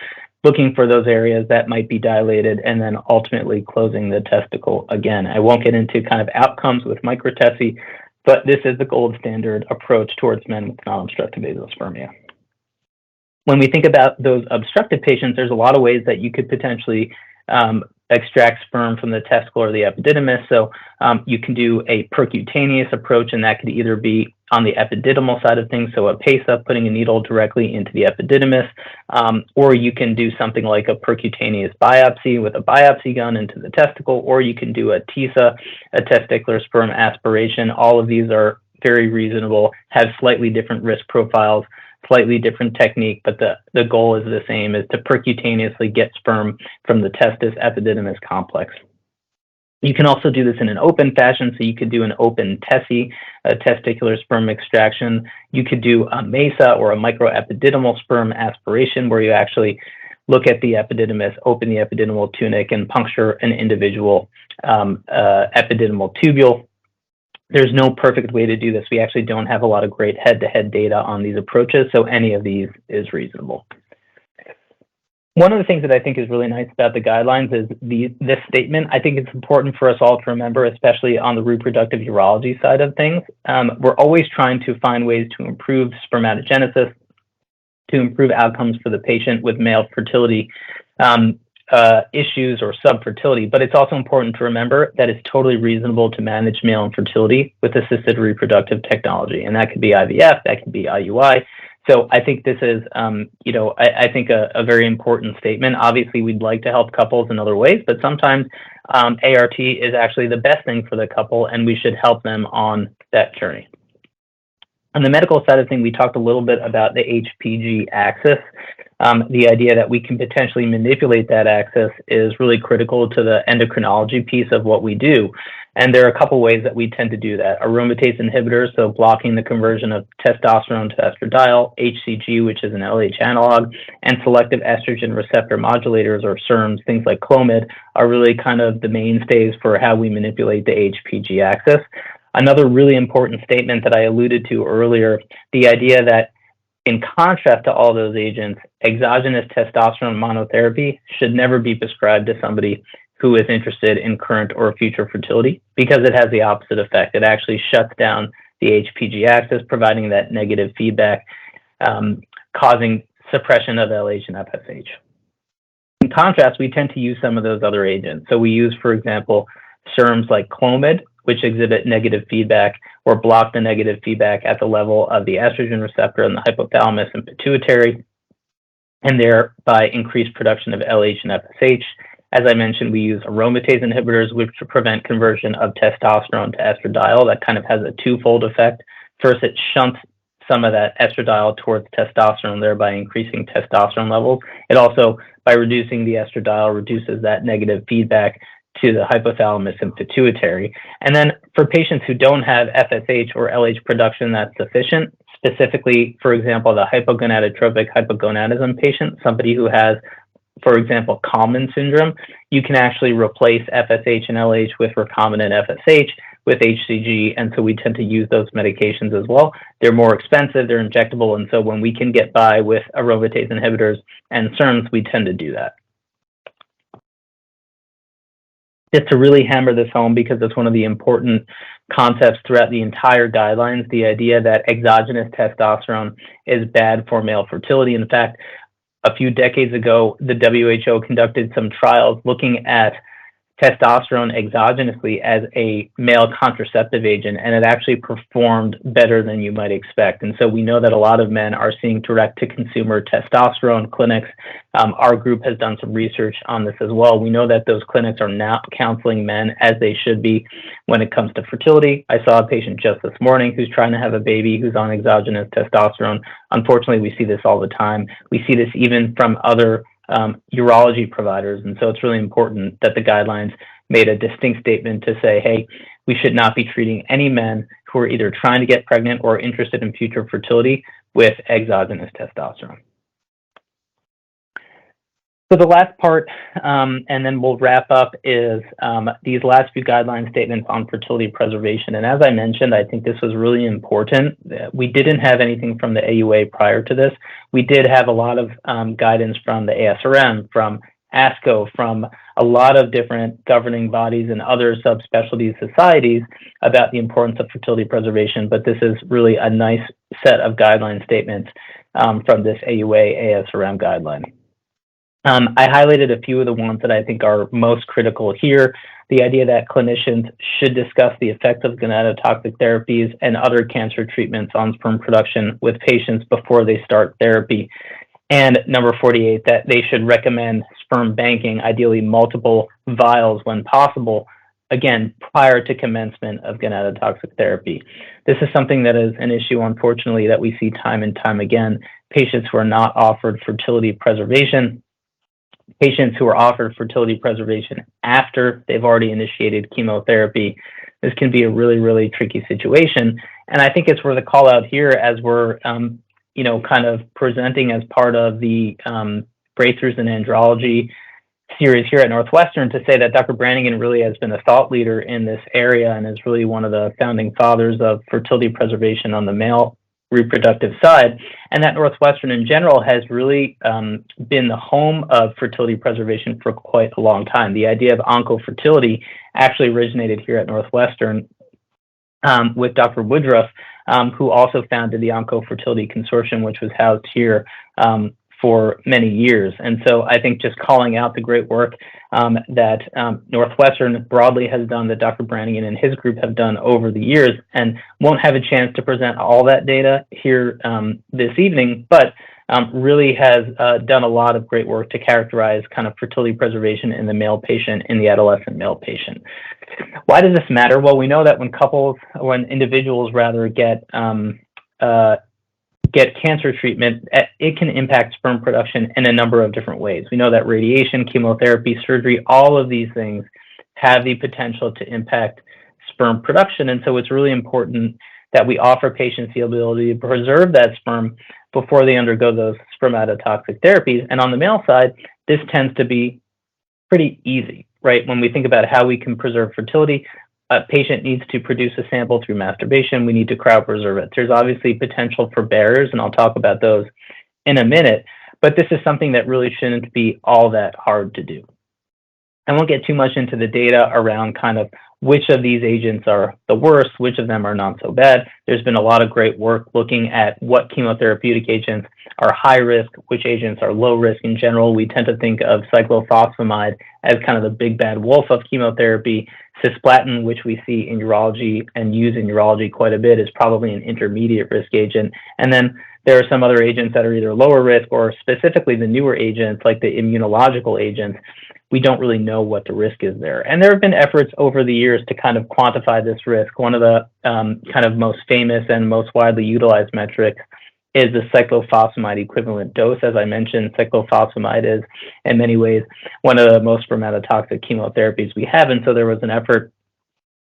Speaker 1: looking for those areas that might be dilated, and then ultimately closing the testicle again. I won't get into kind of outcomes with microtesy, but this is the gold standard approach towards men with non-obstructive azoospermia. When we think about those obstructive patients, there's a lot of ways that you could potentially extract sperm from the testicle or the epididymis. So you can do a percutaneous approach, and that could either be on the epididymal side of things, so a PACE-up, putting a needle directly into the epididymis, or you can do something like a percutaneous biopsy with a biopsy gun into the testicle, or you can do a TISA, a testicular sperm aspiration. All of these are very reasonable, have slightly different risk profiles, slightly different technique, but the goal is the same, is to percutaneously get sperm from the testis epididymis complex. You can also do this in an open fashion, so you could do an open TESE, a testicular sperm extraction. You could do a MESA, or a microepididymal sperm aspiration, where you actually look at the epididymis, open the epididymal tunic, and puncture an individual epididymal tubule. There's no perfect way to do this. We actually don't have a lot of great head-to-head data on these approaches, so any of these is reasonable. One of the things that I think is really nice about the guidelines is this statement. I think it's important for us all to remember, especially on the reproductive urology side of things. We're always trying to find ways to improve spermatogenesis, to improve outcomes for the patient with male fertility issues or subfertility, but it's also important to remember that it's totally reasonable to manage male infertility with assisted reproductive technology, and that could be IVF, that could be IUI. So I think this is, I think a very important statement. Obviously, we'd like to help couples in other ways, but sometimes ART is actually the best thing for the couple, and we should help them on that journey. On the medical side of things, we talked a little bit about the HPG axis. The idea that we can potentially manipulate that axis is really critical to the endocrinology piece of what we do. And there are a couple ways that we tend to do that. Aromatase inhibitors, so blocking the conversion of testosterone to estradiol, HCG, which is an LH analog, and selective estrogen receptor modulators, or SERMs, things like Clomid, are really kind of the mainstays for how we manipulate the HPG axis. Another really important statement that I alluded to earlier, the idea that in contrast to all those agents, exogenous testosterone monotherapy should never be prescribed to somebody who is interested in current or future fertility, because it has the opposite effect. It actually shuts down the HPG axis, providing that negative feedback, causing suppression of LH and FSH. In contrast, we tend to use some of those other agents. So we use, for example, SERMs like Clomid, which exhibit negative feedback or block the negative feedback at the level of the estrogen receptor in the hypothalamus and pituitary, and thereby increase production of LH and FSH. As I mentioned, we use aromatase inhibitors, which prevent conversion of testosterone to estradiol. That kind of has a twofold effect. First, it shunts some of that estradiol towards testosterone, thereby increasing testosterone levels. It also, by reducing the estradiol, reduces that negative feedback to the hypothalamus and pituitary. And then for patients who don't have FSH or LH production that's sufficient, specifically, for example, the hypogonadotropic hypogonadism patient, somebody who has, for example, Kalman syndrome, you can actually replace FSH and LH with recombinant FSH with HCG, and so we tend to use those medications as well. They're more expensive, they're injectable, and so when we can get by with aromatase inhibitors and SERMs, we tend to do that. Just to really hammer this home, because it's one of the important concepts throughout the entire guidelines, the idea that exogenous testosterone is bad for male fertility. In fact, a few decades ago, the WHO conducted some trials looking at testosterone exogenously as a male contraceptive agent, and it actually performed better than you might expect. And so we know that a lot of men are seeing direct-to-consumer testosterone clinics. Our group has done some research on this as well. We know that those clinics are now counseling men as they should be when it comes to fertility. I saw a patient just this morning who's trying to have a baby who's on exogenous testosterone. Unfortunately, we see this all the time. We see this even from other urology providers. And so it's really important that the guidelines made a distinct statement to say, hey, we should not be treating any men who are either trying to get pregnant or interested in future fertility with exogenous testosterone. So the last part, and then we'll wrap up, is these last few guideline statements on fertility preservation. And as I mentioned, I think this was really important. We didn't have anything from the AUA prior to this. We did have a lot of guidance from the ASRM, from ASCO, from a lot of different governing bodies and other subspecialty societies about the importance of fertility preservation. But this is really a nice set of guideline statements from this AUA ASRM guideline. I highlighted a few of the ones that I think are most critical here. The idea that clinicians should discuss the effects of gonadotoxic therapies and other cancer treatments on sperm production with patients before they start therapy. And number 48, that they should recommend sperm banking, ideally multiple vials when possible, again, prior to commencement of gonadotoxic therapy. This is something that is an issue, unfortunately, that we see time and time again. Patients who are not offered fertility preservation, patients who are offered fertility preservation after they've already initiated chemotherapy. This can be a really, really tricky situation. And I think it's worth a call out here as we're, kind of presenting as part of the Breakthroughs in Andrology series here at Northwestern to say that Dr. Brannigan really has been a thought leader in this area and is really one of the founding fathers of fertility preservation on the male reproductive side, and that Northwestern in general has really been the home of fertility preservation for quite a long time. The idea of oncofertility actually originated here at Northwestern with Dr. Woodruff, who also founded the Oncofertility Consortium, which was housed here for many years. And so I think just calling out the great work that Northwestern broadly has done, that Dr. Brannigan and his group have done over the years, and won't have a chance to present all that data here this evening, but really has done a lot of great work to characterize kind of fertility preservation in the male patient, in the adolescent male patient. Why does this matter? Well, we know that when individuals get cancer treatment, it can impact sperm production in a number of different ways. We know that radiation, chemotherapy, surgery, all of these things have the potential to impact sperm production. And so it's really important that we offer patients the ability to preserve that sperm before they undergo those spermatotoxic therapies. And on the male side, this tends to be pretty easy, right? When we think about how we can preserve fertility, a patient needs to produce a sample through masturbation. We need to cryopreserve it. There's obviously potential for barriers, and I'll talk about those in a minute, but this is something that really shouldn't be all that hard to do. I won't get too much into the data around kind of which of these agents are the worst, which of them are not so bad. There's been a lot of great work looking at what chemotherapeutic agents are high risk, which agents are low risk. In general, we tend to think of cyclophosphamide as kind of the big bad wolf of chemotherapy. Cisplatin, which we see in urology and use in urology quite a bit, is probably an intermediate risk agent. And then there are some other agents that are either lower risk, or specifically the newer agents like the immunological agents. We don't really know what the risk is there. And there have been efforts over the years to kind of quantify this risk. One of the kind of most famous and most widely utilized metrics is the cyclophosphamide equivalent dose. As I mentioned, cyclophosphamide is in many ways one of the most spermatotoxic chemotherapies we have. And so there was an effort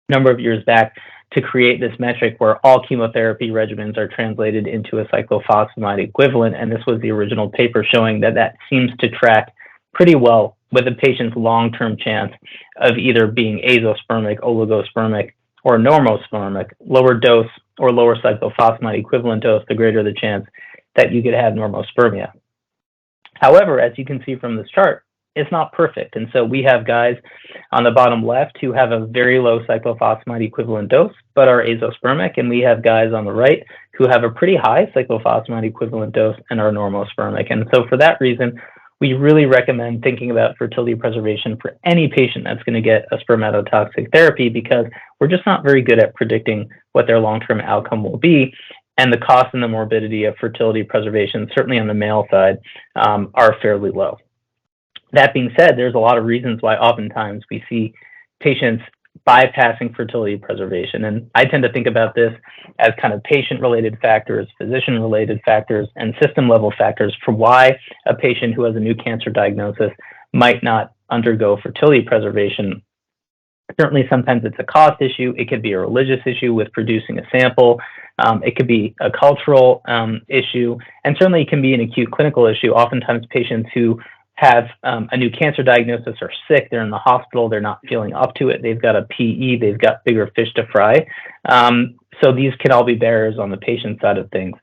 Speaker 1: a number of years back to create this metric where all chemotherapy regimens are translated into a cyclophosphamide equivalent. And this was the original paper showing that that seems to track pretty well with a patient's long-term chance of either being azospermic, oligospermic, or normospermic. Lower dose or lower cyclophosphamide equivalent dose, the greater the chance that you could have normospermia. However, as you can see from this chart, it's not perfect. And so we have guys on the bottom left who have a very low cyclophosphamide equivalent dose, but are azospermic. And we have guys on the right who have a pretty high cyclophosphamide equivalent dose and are normospermic. And so for that reason, we really recommend thinking about fertility preservation for any patient that's going to get a spermatotoxic therapy, because we're just not very good at predicting what their long-term outcome will be. And the cost and the morbidity of fertility preservation, certainly on the male side, are fairly low. That being said, there's a lot of reasons why oftentimes we see patients bypassing fertility preservation. And I tend to think about this as kind of patient-related factors, physician-related factors, and system-level factors for why a patient who has a new cancer diagnosis might not undergo fertility preservation. Certainly, sometimes it's a cost issue. It could be a religious issue with producing a sample. It could be a cultural issue. And certainly, it can be an acute clinical issue. Oftentimes, patients who have a new cancer diagnosis are sick, they're in the hospital, they're not feeling up to it, they've got a PE, they've got bigger fish to fry. So these can all be barriers on the patient side of things.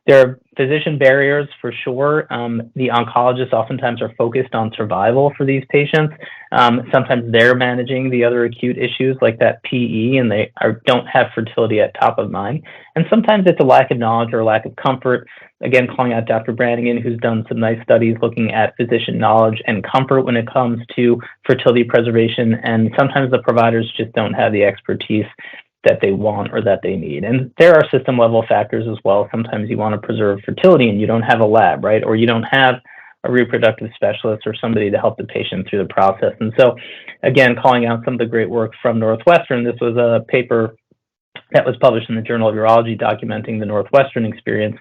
Speaker 1: There are physician barriers for sure. The oncologists oftentimes are focused on survival for these patients. Sometimes they're managing the other acute issues like that PE, and they don't have fertility at top of mind. And sometimes it's a lack of knowledge or a lack of comfort. Again, calling out Dr. Brannigan, who's done some nice studies looking at physician knowledge and comfort when it comes to fertility preservation. And sometimes the providers just don't have the expertise that they want or that they need. And there are system level factors as well. Sometimes you want to preserve fertility and you don't have a lab, right? Or you don't have a reproductive specialist or somebody to help the patient through the process. And so, again, calling out some of the great work from Northwestern, this was a paper that was published in the Journal of Urology documenting the Northwestern experience.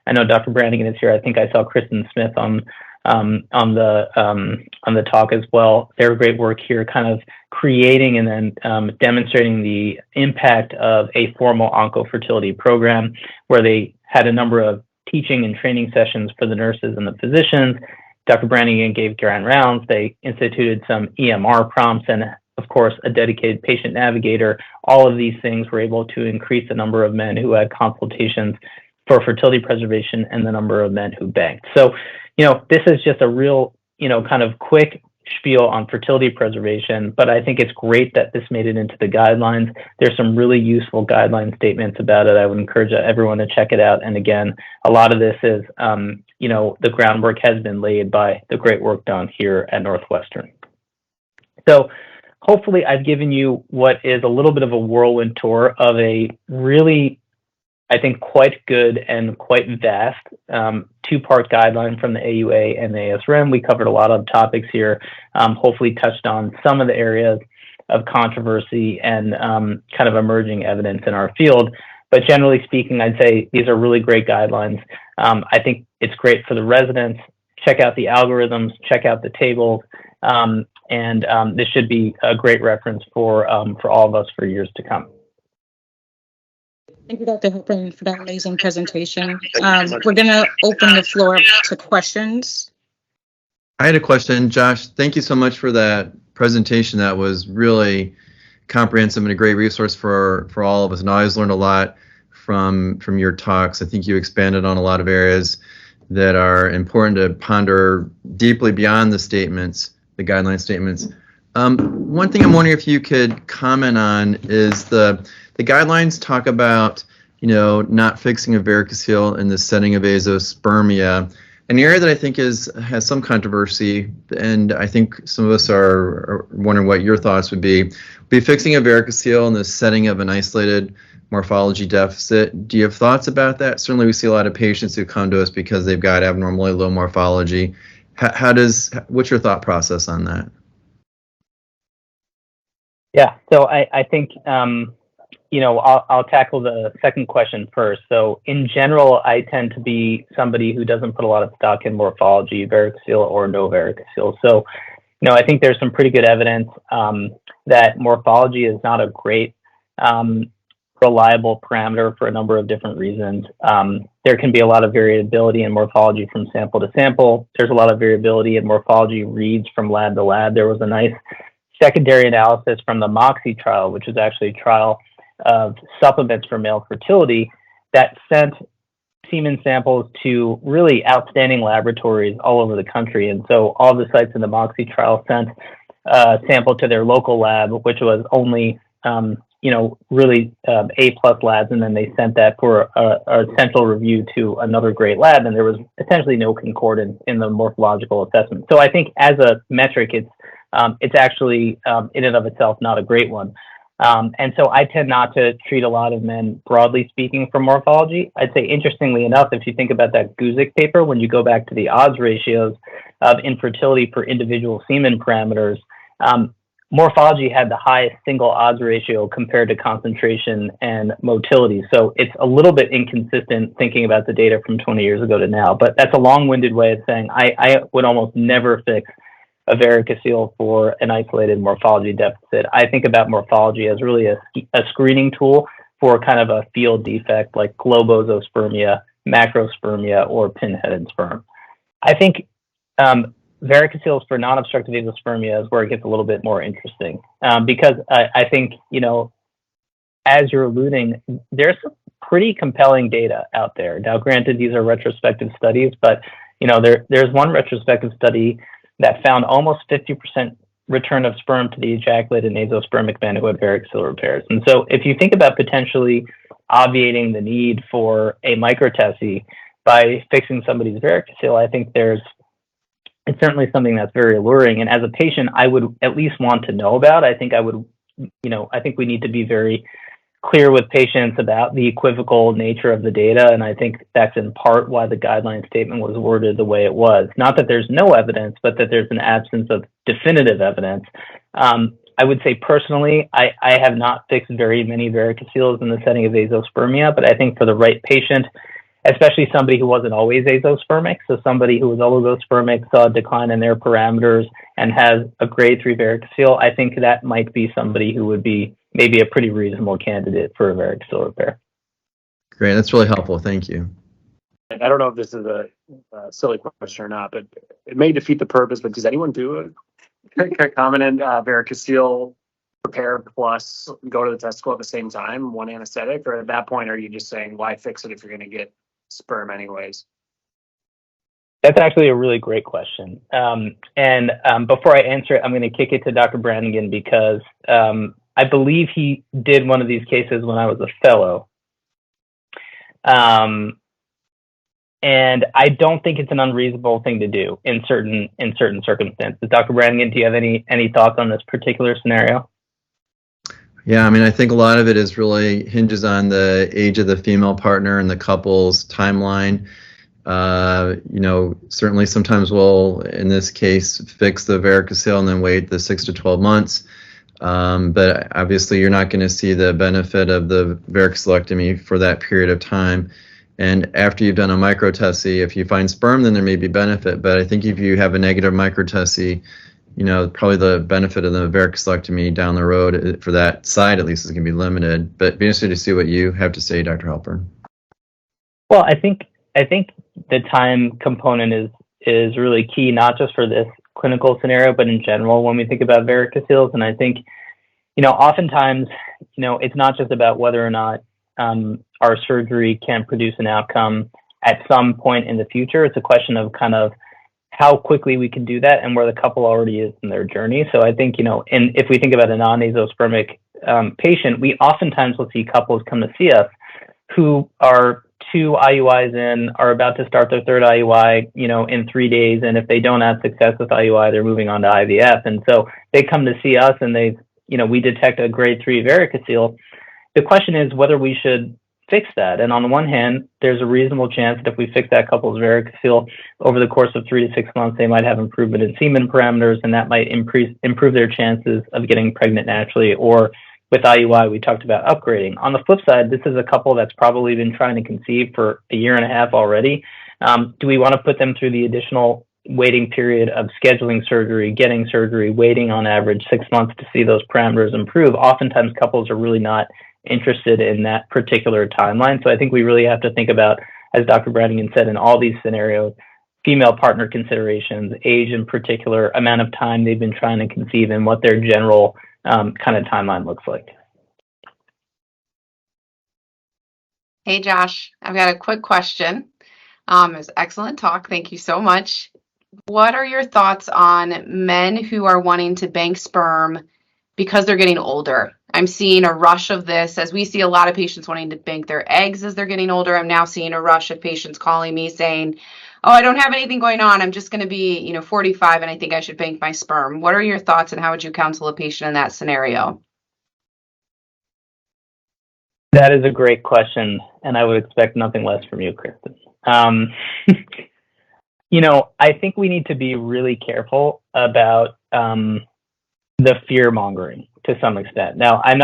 Speaker 1: I know Dr. Brannigan is here. I think I saw Kristen Smith on the talk as well. Their great work here, kind of creating and then demonstrating the impact of a formal oncofertility program, where they had a number of teaching and training sessions for the nurses and the physicians. Dr. Brannigan gave grand rounds. They instituted some EMR prompts and, of course, a dedicated patient navigator. All of these things were able to increase the number of men who had consultations for fertility preservation and the number of men who banked. So, this is just a real, kind of quick spiel on fertility preservation, but I think it's great that this made it into the guidelines. There's some really useful guideline statements about it. I would encourage everyone to check it out. And again, a lot of this is, the groundwork has been laid by the great work done here at Northwestern. So hopefully I've given you what is a little bit of a whirlwind tour of a really, I think, quite good and quite vast two-part guideline from the AUA and the ASRM. We covered a lot of topics here, hopefully touched on some of the areas of controversy and kind of emerging evidence in our field. But generally speaking, I'd say these are really great guidelines. I think it's great for the residents. Check out the algorithms, check out the tables, and this should be a great reference for all of us for years to come.
Speaker 2: Thank you, Dr. Halpern, for that amazing presentation. We're going to open the floor up to questions.
Speaker 3: I had a question, Josh. Thank you so much for that presentation. That was really comprehensive and a great resource for all of us. And I always learned a lot from your talks. I think you expanded on a lot of areas that are important to ponder deeply beyond the statements, the guideline statements. One thing I'm wondering if you could comment on is the guidelines talk about, not fixing a varicocele in the setting of azoospermia, an area that I think has some controversy, and I think some of us are wondering what your thoughts would be. Fixing a varicocele in the setting of an isolated morphology deficit. Do you have thoughts about that? Certainly we see a lot of patients who come to us because they've got abnormally low morphology. What's your thought process on that?
Speaker 1: Yeah, so I think, I'll tackle the second question first. So in general, I tend to be somebody who doesn't put a lot of stock in morphology, varicocele or no varicocele. So, I think there's some pretty good evidence that morphology is not a great reliable parameter for a number of different reasons. There can be a lot of variability in morphology from sample to sample. There's a lot of variability in morphology reads from lab to lab. There was a nice secondary analysis from the MOXIE trial, which is actually a trial of supplements for male fertility, that sent semen samples to really outstanding laboratories all over the country. And so all the sites in the MOXIE trial sent a sample to their local lab, which was only, really A+ labs, and then they sent that for a central review to another great lab, and there was essentially no concordance in the morphological assessment. So I think as a metric, it's actually in and of itself not a great one. And so I tend not to treat a lot of men, broadly speaking, for morphology. I'd say, interestingly enough, if you think about that Guzik paper, when you go back to the odds ratios of infertility for individual semen parameters, morphology had the highest single odds ratio compared to concentration and motility. So it's a little bit inconsistent thinking about the data from 20 years ago to now. But that's a long-winded way of saying I would almost never fix a varicocele for an isolated morphology deficit. I think about morphology as really a screening tool for kind of a field defect like globosospermia, macrospermia, or pinheaded sperm. I think varicoceles for non-obstructive azoospermia is where it gets a little bit more interesting, because I think, as you're alluding, there's some pretty compelling data out there. Now, granted, these are retrospective studies, but there's one retrospective study that found almost 50% return of sperm to the ejaculated nasospermic men who had varicocele repairs. And so if you think about potentially obviating the need for a microtessie by fixing somebody's varicocele, I think it's certainly something that's very alluring. And as a patient, I would at least want to know about. I think we need to be very clear with patients about the equivocal nature of the data. And I think that's in part why the guideline statement was worded the way it was. Not that there's no evidence, but that there's an absence of definitive evidence. I would say personally, I have not fixed very many varicoceles in the setting of azoospermia, but I think for the right patient, especially somebody who wasn't always azoospermic, so somebody who was oligospermic, saw a decline in their parameters, and has a grade 3 varicocele, I think that might be somebody who would be maybe a pretty reasonable candidate for a varicocele repair. Great,
Speaker 3: that's really helpful. Thank you.
Speaker 4: I don't know if this is a silly question or not, but it may defeat the purpose, but does anyone do a concomitant varicocele repair plus go to the testicle at the same time, one anesthetic? Or at that point, are you just saying, why fix it if you're going to get sperm anyways?
Speaker 1: That's actually a really great question. And before I answer it, I'm going to kick it to Dr. Brannigan because I believe he did one of these cases when I was a fellow. And I don't think it's an unreasonable thing to do in certain circumstances. Dr. Brannigan, do you have any thoughts on this particular scenario?
Speaker 3: Yeah, I mean, I think a lot of it is really hinges on the age of the female partner and the couple's timeline. Certainly sometimes we'll, in this case, fix the varicocele and then wait the 6 to 12 months. But obviously you're not going to see the benefit of the varicocelectomy for that period of time. And after you've done a microtessie, if you find sperm, then there may be benefit. But I think if you have a negative microtessie, probably the benefit of the varicocelectomy down the road for that side at least is going to be limited. But be interested to see what you have to say, Dr. Halpern.
Speaker 1: Well, I think the time component is really key, not just for this clinical scenario, but in general when we think about varicoceles. And I think, oftentimes, it's not just about whether or not our surgery can produce an outcome at some point in the future. It's a question of kind of how quickly we can do that and where the couple already is in their journey. So I think, and if we think about a non-nasospermic patient, we oftentimes will see couples come to see us who are 2 IUIs in, are about to start their 3rd IUI, in 3 days. And if they don't have success with IUI, they're moving on to IVF. And so they come to see us and we detect a grade 3 varicocele. The question is whether we should fix that. And on the one hand, there's a reasonable chance that if we fix that couple's varicocele over the course of 3 to 6 months, they might have improvement in semen parameters, and that might improve their chances of getting pregnant naturally. Or with IUI, we talked about upgrading. On the flip side, this is a couple that's probably been trying to conceive for a year and a half already. Do we want to put them through the additional waiting period of scheduling surgery, getting surgery, waiting on average 6 months to see those parameters improve? Oftentimes, couples are really not interested in that particular timeline. So I think we really have to think about, as Dr. Brannigan said, in all these scenarios, female partner considerations, age in particular, amount of time they've been trying to conceive, and what their general kind of timeline looks like.
Speaker 5: Hey, Josh, I've got a quick question. It was excellent talk. Thank you so much. What are your thoughts on men who are wanting to bank sperm because they're getting older I'm seeing a rush of this as we see a lot of patients wanting to bank their eggs as they're getting older. I'm now seeing a rush of patients calling me saying, oh, I don't have anything going on. I'm just going to be, 45 and I think I should bank my sperm. What are your thoughts and how would you counsel a patient in that scenario?
Speaker 1: That is a great question, and I would expect nothing less from you, Kristen. I think we need to be really careful about the fear mongering to some extent. Now, I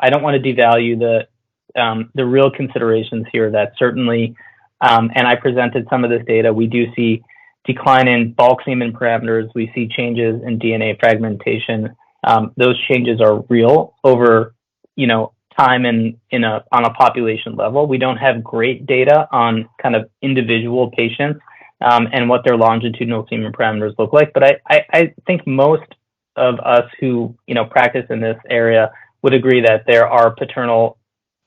Speaker 1: don't want to devalue the real considerations here. That certainly, and I presented some of this data. We do see decline in bulk semen parameters. We see changes in DNA fragmentation. Those changes are real over, time on a population level. We don't have great data on kind of individual patients and what their longitudinal semen parameters look like. But I think most of us who practice in this area would agree that there are paternal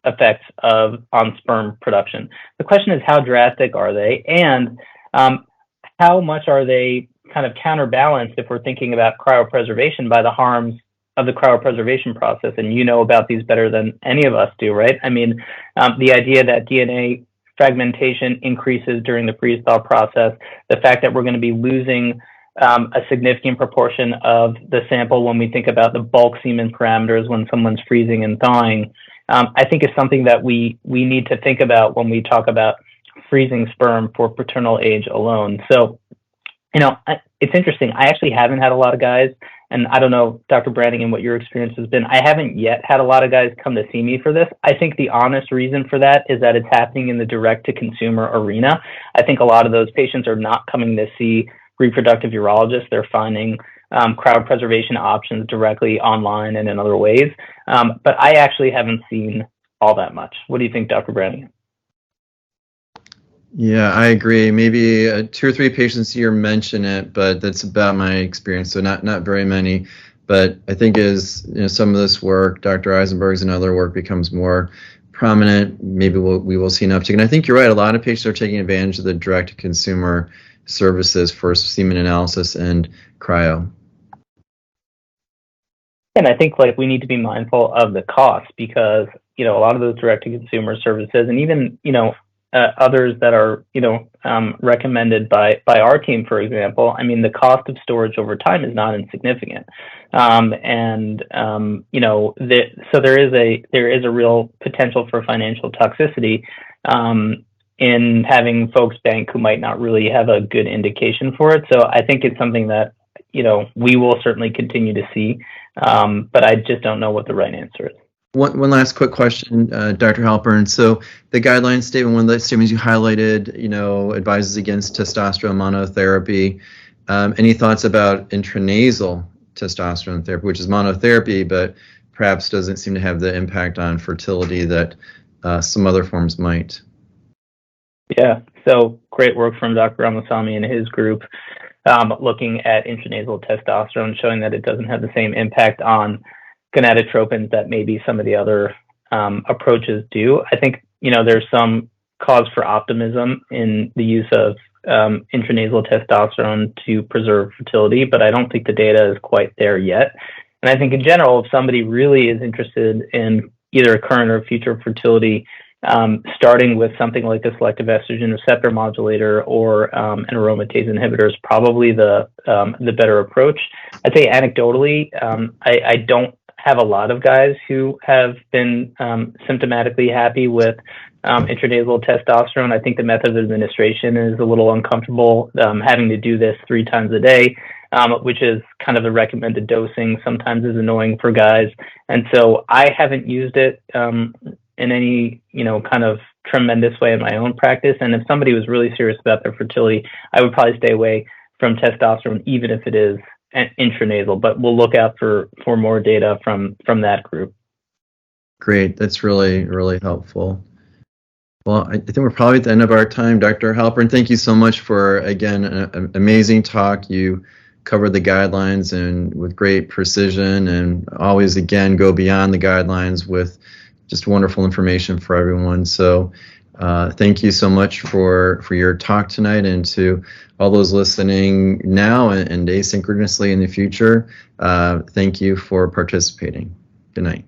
Speaker 1: effects on sperm production. The question is, how drastic are they, and how much are they kind of counterbalanced if we're thinking about cryopreservation by the harms of the cryopreservation process? And you know about these better than any of us do, right? I mean, the idea that DNA fragmentation increases during the freeze-thaw process, the fact that we're going to be losing a significant proportion of the sample when we think about the bulk semen parameters when someone's freezing and thawing, I think is something that we need to think about when we talk about freezing sperm for paternal age alone. So, it's interesting. I actually haven't had a lot of guys, and I don't know, Dr. Brannigan, what your experience has been. I haven't yet had a lot of guys come to see me for this. I think the honest reason for that is that it's happening in the direct-to-consumer arena. I think a lot of those patients are not coming to see reproductive urologists. They're finding cryopreservation options directly online and in other ways. But I actually haven't seen all that much. What do you think, Dr. Brannigan?
Speaker 3: Yeah, I agree. Maybe 2 or 3 patients a year mention it, but that's about my experience. So not very many. But I think as some of this work, Dr. Eisenberg's and other work becomes more prominent, maybe we will see an uptick. And I think you're right. A lot of patients are taking advantage of the direct-to-consumer services for semen analysis and cryo.
Speaker 1: And I think we need to be mindful of the cost because a lot of those direct-to-consumer services, and even others that are recommended by our team, for example, I mean, the cost of storage over time is not insignificant, so there is a real potential for financial toxicity in having folks bank who might not really have a good indication for it. So I think it's something that we will certainly continue to see, but I just don't know what the right answer is.
Speaker 3: One last quick question, Dr. Halpern. So the guideline statement, one of the statements you highlighted, advises against testosterone monotherapy. Any thoughts about intranasal testosterone therapy, which is monotherapy, but perhaps doesn't seem to have the impact on fertility that some other forms might?
Speaker 1: Yeah, so great work from Dr. Ramasamy and his group looking at intranasal testosterone, showing that it doesn't have the same impact on gonadotropins that maybe some of the other approaches do. I think, there's some cause for optimism in the use of intranasal testosterone to preserve fertility, but I don't think the data is quite there yet. And I think in general, if somebody really is interested in either current or future fertility, starting with something like a selective estrogen receptor modulator or an aromatase inhibitor is probably the better approach. I'd say anecdotally, I don't have a lot of guys who have been symptomatically happy with intranasal testosterone. I think the method of administration is a little uncomfortable. Having to do this 3 times a day, which is kind of the recommended dosing, sometimes is annoying for guys. And so I haven't used it in any, kind of tremendous way in my own practice. And if somebody was really serious about their fertility, I would probably stay away from testosterone, even if it is intranasal, but we'll look out for more data from that group.
Speaker 3: Great. That's really, really helpful. Well, I think we're probably at the end of our time. Dr. Halpern, thank you so much for, again, an amazing talk. You covered the guidelines and with great precision and always, again, go beyond the guidelines with just wonderful information for everyone. So thank you so much for your talk tonight, and to all those listening now and asynchronously in the future, thank you for participating. Good night.